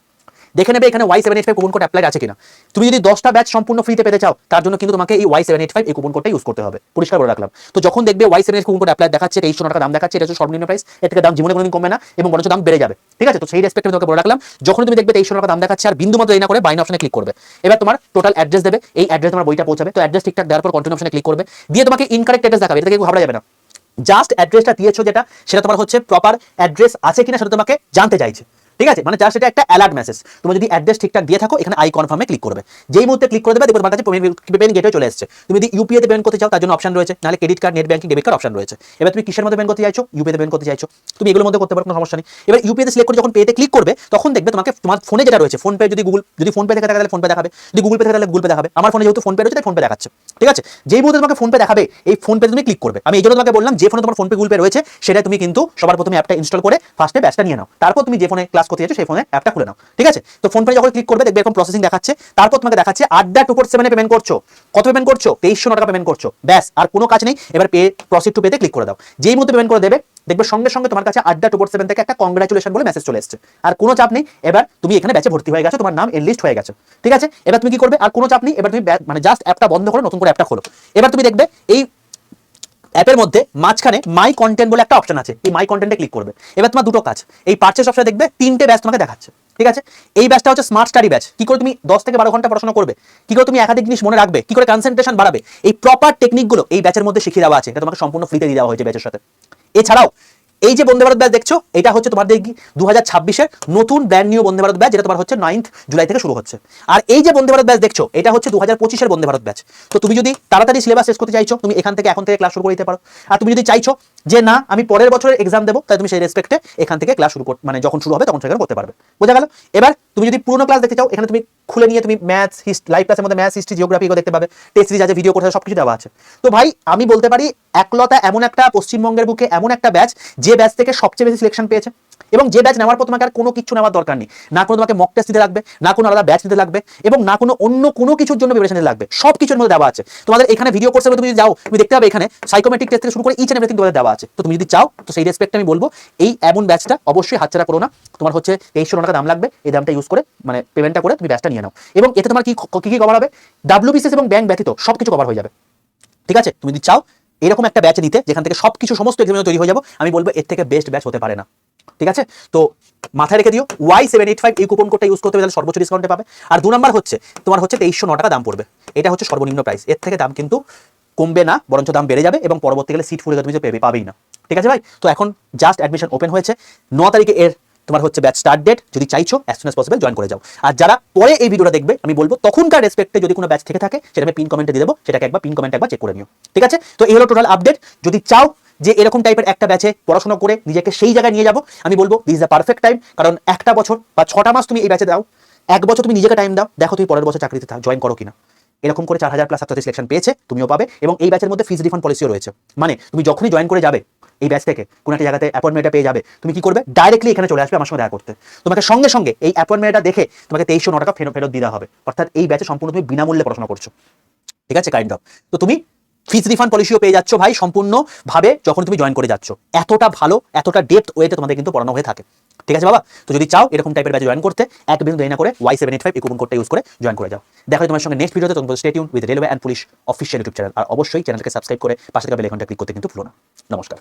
দেখে নেবে এখানে Y785 কুপন কোড অ্যাপ্লাই আছে কিনা। তুমি যদি 10টা ব্যাচ সম্পূর্ণ ফ্রিতে পেতে চাও তার জন্য কিন্তু তোমাকে এই Y785 এই কুপন কোডটা ইউজ করতে হবে, পরিষ্কার করে রাখলাম। তো যখন দেখবে Y785 কুপন কোড অ্যাপ্লাই দেখাচ্ছে 2300 টাকা দাম দেখাচ্ছে, এটা হচ্ছে সর্বনিম্ন প্রাইস, এর থেকে দাম জীবনে কোনোদিন কমবে না এবং বরঞ্চ দাম বেড়ে যাবে, ঠিক আছে। তো সেই রেসপেক্টে আমি তোমাকে বলে রাখলাম, যখন তুমি দেখবে 2300 টাকা দাম দেখাচ্ছে আর বিন্দু মাত্র দেরি না করে বাইন অপশনে ক্লিক করবে, এবার তোমার টোটাল অ্যাড্রেস দেবে, এই অ্যাড্রেস তোমার বইটা পৌঁছাবে, তো অ্যাড্রেস ঠিকঠাক দেওয়ার পর কন্টিনিউ অপশনে ক্লিক করবে, দিয়ে তোমাকে ইনকারেক্ট অ্যাড্রেস দেখাবে, এটা থেকে ঘাবড়া যাবে না, জাস্ট অ্যাড্রেসটা দিয়েছো যেটা সেটা তোমার হচ্ছে প্রপার অ্যাড্রেস আছে কিনা সেটা তোমাকে জানতে চাইছে, ঠিক আছে, মানে জাস্ট এটা একটা অ্যালার্ট মেসেজ। তুমি যদি অ্যাড্রেস ঠিকঠাক দিয়ে থাকো এখানে আই কনফার্মে ক্লিক করবে, যেই মুহূর্তে ক্লিক করে দেবে দেখবে তোমার কাছে পেমেন্ট গেটওয়ে চলে এসেছে। তুমি যদি ইউপিআই তে পেমেন্ট করতে চাও তার জন্য অপশন রয়েছে, নাহলে credit card, net banking, debit card option রয়েছে। এবার তুমি কিসের মধ্যে পেমেন্ট করতে চাইছো, ইউপিআই তে পেমেন্ট করতে চাইছো, তুমি এগুলোর মধ্যে করতে পারো, কোনো সমস্যা নেই। এবার ইউপিআই তে সিলেক্ট করে যখন পেতে ক্লিক করবে তখন দেখবে তোমাকে তোমার ফোনে যেটা রয়েছে, ফোন পে যদি ফোন পে থেকে থাকে তাহলে ফোন পে দেখাবে, যদি গুগল পে থেকে তাহলে গুগল পে দেখাবে। আমার ফোনে যেহেতু ফোন পে রয়েছে তাই ফোন পে দেখাচ্ছে, ঠিক আছে। যেই মুহূর্তে তোমাকে ফোন পে দেখাবে এই ফোন পে তুমি ক্লিক করবে, আমি এই জন্য তোমাকে বললাম যে ফোনে তোমার ফোন পে গুগল পে রয়েছে সেটা তুমি কিন্তু সবার প্রথমে অ্যাপটা ইনস্টল করে ফার্স্টে ব্যাচটা নিয়ে নাও, তারপর তুমি যে ফোনে ক্লাস করতে চাইছো সেই ফোনে অ্যাপটা খুলে নাও, ঠিক আছে। তো ফোন পে যখন ক্লিক করবে দেখবে এরকম প্রসেসিং দেখাচ্ছে, তারপর তোমাকে দেখাচ্ছে আড্ডা 247 পেমেন্ট করছো, কত পেমেন্ট করছো, 2300 টাকা পেমেন্ট করছো, ব্যাস আর কোনো কাজ নেই। এবার পে প্রসিড টু পেতে ক্লিক করে দাও, যেই মুহূর্তে পেমেন্ট করে দেবে দেখবে সঙ্গে সঙ্গে তোমার কাছে আড্ডা 247 থেকে একটা কংগ্রাচুলেশন বলে মেসেজ চলে এসেছে, আর কোনো চাপ নেই, এবার তুমি এখানে ব্যাচে ভর্তি হয়ে গেছো, তোমার নাম এনলিস্ট হয়ে গেছে, ঠিক আছে। এবার তুমি কি করবে, আর কোনো চাপ নেই, এবার তুমি মানে জাস্ট অ্যাপটা বন্ধ করে নতুন করে অ্যাপটা খোলো। এবার তুমি দেখবে এই অ্যাপের মধ্যে মাঝখানে মাই কন্টেন্ট বলে একটা অপশন আছে, এই মাই কন্টেন্টে ক্লিক করবে। এবার তোমার দুটো কাজ, এই পারচেজ অপশনে দেখবে 3টে ব্যাচ তোমাকে দেখাচ্ছে, ঠিক আছে। এই ব্যাচটা হচ্ছে স্মার্ট স্টাডি ব্যাচ, কি করে তুমি 10 থেকে 12 ঘন্টা পড়াশোনা করবে, কি করে তুমি একাধিক জিনিস মনে রাখবে, কি করে কনসেন্ট্রেশন বাড়াবে, এই প্রপার টেকনিকগুলো এই ব্যাচের মধ্যে শিখিয়ে দেওয়া আছে, এটা তোমাকে সম্পূর্ণ ফ্রিতে দিয়ে দেওয়া হয়েছে ব্যাচের সাথে। এছাড়াও এই যে বন্দে ভারত ব্যাচ দেখছো এটা হচ্ছে তোমার 2026-এর নতুন brand new Vande Bharat batch, যেটা তোমার হচ্ছে 9 জুলাই থেকে শুরু হচ্ছে। আর এই যে বন্দে ভারত ব্যাচ দেখছো এটা হচ্ছে 2025-এর বন্দে ভারত ব্যাচ। তো তুমি যদি তাড়াতাড়ি সিলেবাস শেষ করতে চাইছো তুমি এখন থেকে ক্লাস শুরু করে দিতে পারো, আর তুমি যদি চাইছো যে না আমি পরের বছরের এক্সাম দেবো তাহলে তুমি সেই রেসপেক্টে এখান থেকে ক্লাস শুরু মানে যখন শুরু হবে তখন সেখানে করতে পারবে, বোঝা গেল। এবার তুমি যদি পুরোনো ক্লাস দেখতে চাও এখানে তুমি খুলে নিয়ে তুমি ম্যাথস লাইভ ক্লাসের মধ্যে ম্যাথস হিস্ট্রি জিওগ্রাফি দেখতে পাবে, টেস্ট সিরিজ আছে, ভিডিও কোর্স আছে, সবকিছু দেওয়া আছে। তো ভাই আমি বলতে পারি একলতা এমন একটা পশ্চিমবঙ্গের বুকে এমন একটা ব্যাচ যে ব্যাচ থেকে সবচেয়ে বেশি সিলেকশন পেয়েছে, এবং যে ব্যাচ নেওয়ার পর তোমাকে আর কোনো কিছু নেওয়ার দরকার নেই, না কোনো তোমাকে মক টেস্ট দিতে লাগবে, না কোনো আলাদা ব্যাচ দিতে লাগবে, এবং না কোনো অন্য কোনো কিছুর জন্য প্রিপারেশন দিতে লাগবে, সব কিছুর মধ্যে দেওয়া আছে। তোমাদের এখানে ভিডিও কোর্সের মধ্যে তুমি যদি যাও তুমি দেখতে পাবে এখানে সাইকোমেট্রিক টেস্ট থেকে শুরু করে ইচ এন্ড এভরিথিং তোমাদের দেওয়া আছে। তো তুমি যদি চাও তো সেই রেসপেক্টে আমি বলবো এই এমন ব্যাচটা অবশ্যই হাতছাড়া করো না। তোমার হচ্ছে 2300 টাকা দাম লাগবে, এই দামটা ইউজ করে মানে পেমেন্টটা করে তুমি ব্যাচটা নিয়ে নাও, এবং এতে তোমার কি কি কভার হবে, WBCS এবং ব্যাংক ব্যতীত সবকিছু কভার হয়ে যাবে। ঠিক আছে, তুমি যদি চাও এরকম একটা ব্যাচ নিতে যেখান থেকে সবকিছু সমস্ত এক্সামিনেশন তৈরি হয়ে যাবো, আমি বলবো এর থেকে বেস্ট ব্যাচ হতে পারে না। ঠিক আছে, তো মাথায় রেখে দিও Y785 এই কুপন কোডটা ইউজ করতে হবে, তাহলে সর্বোচ্চ ডিসকাউন্টে পাবে। আর 2 নাম্বার হচ্ছে তোমার হচ্ছে 2309 টাকা দাম পড়বে, এটা হচ্ছে সর্বনিম্ন প্রাইস, এর থেকে দাম কিন্তু কমবে না, বরঞ্চ দাম বেড়ে যাবে, এবং পরবর্তীকালে সিট ফুলে তুমি পাবেই না। ঠিক আছে ভাই, তো এখন জাস্ট অ্যাডমিশন ওপেন হয়েছে, 9 তারিখে এর তোমার হচ্ছে ব্যাচ স্টার্ট ডেট, যদি চাইছো as soon as possible join করে যাও। আর যারা পরে এই ভিডিওটা দেখবে আমি বলবো তখনকার রেসপেক্টে যদি কোনো ব্যাচ থেকে থাকে সেটা আমি পিন কমেন্টে দিয়ে দেবো, সেটাকে একবার পিন কমেন্ট একবার চেক করে নিও। ঠিক আছে, তো এই হলো টোটাল আপডেট। যদি চাও যে এরকম টাইপের একটা ব্যাচে পড়াশোনা করে নিজেকে সেই জায়গায় নিয়ে যাবো, আমি বলবো this is the perfect time, কারণ একটা বছর বা 6টা মাস তুমি এই ব্যাচে দাও, 1 বছর তুমি নিজেকে টাইম দাও, দেখো তুমি পরের বছর চাকরিতে জয়েন করো কিনা। এরকম করে 4000 প্লাস ছাত্রছাত্রী সিলেকশন পেয়েছে, তুমিও পাবে, এবং এই ব্যাচের মধ্যে ফিজ রিফান্ড পলিসিও রয়েছে। মানে তুমি যখনই জয়েন করে যাবে এই ব্যাচ থেকে কোনো একটা জায়গাতে অ্যাপয়েন্টমেন্টটা পেয়ে যাবে, তুমি কি করবে, ডাইরেক্টলি এখানে চলে আসবে আমার সঙ্গে দেখা করতে, তোমাকে সঙ্গে সঙ্গে এই অ্যাপয়েন্টমেন্টটা দেখে তোমাকে 2309 টাকা ফেরত দিতে হবে, অর্থাৎ এই ব্যাচে সম্পূর্ণ তুমি বিনামূল্যে পড়াশোনা করছো। ঠিক আছে, কাইন্ড অফ। তো তুমি ফিজ রিফান্ড পলিসিও পেয়ে যাচ্ছ ভাই সম্পূর্ণভাবে যখন তুমি জয়েন করে যাচ্ছ, এতটা ভালো এতটা ডেপথ ওয়েতে তোমাদের কিন্তু পড়ানো হয়ে থাকে। ঠিক আছে বাবা, তো যদি চাও এরকম টাইপের ব্যাচে জয়েন করতে এক বিন্দু দেরি না করে Y785 এই কুপন কোডটা ইউজ করে জয়েন করে যাও। দেখা হয় তোমার সঙ্গে নেক্সট ভিডিওতে, তোমরা stay tune with railway and police official YouTube channel, আর অবশ্যই চ্যানেলটাকে সাবস্ক্রাইব করে পাশে থাকা বেল আইকনটা ক্লিক করতে কিন্তু ভুলো না। নমস্কার।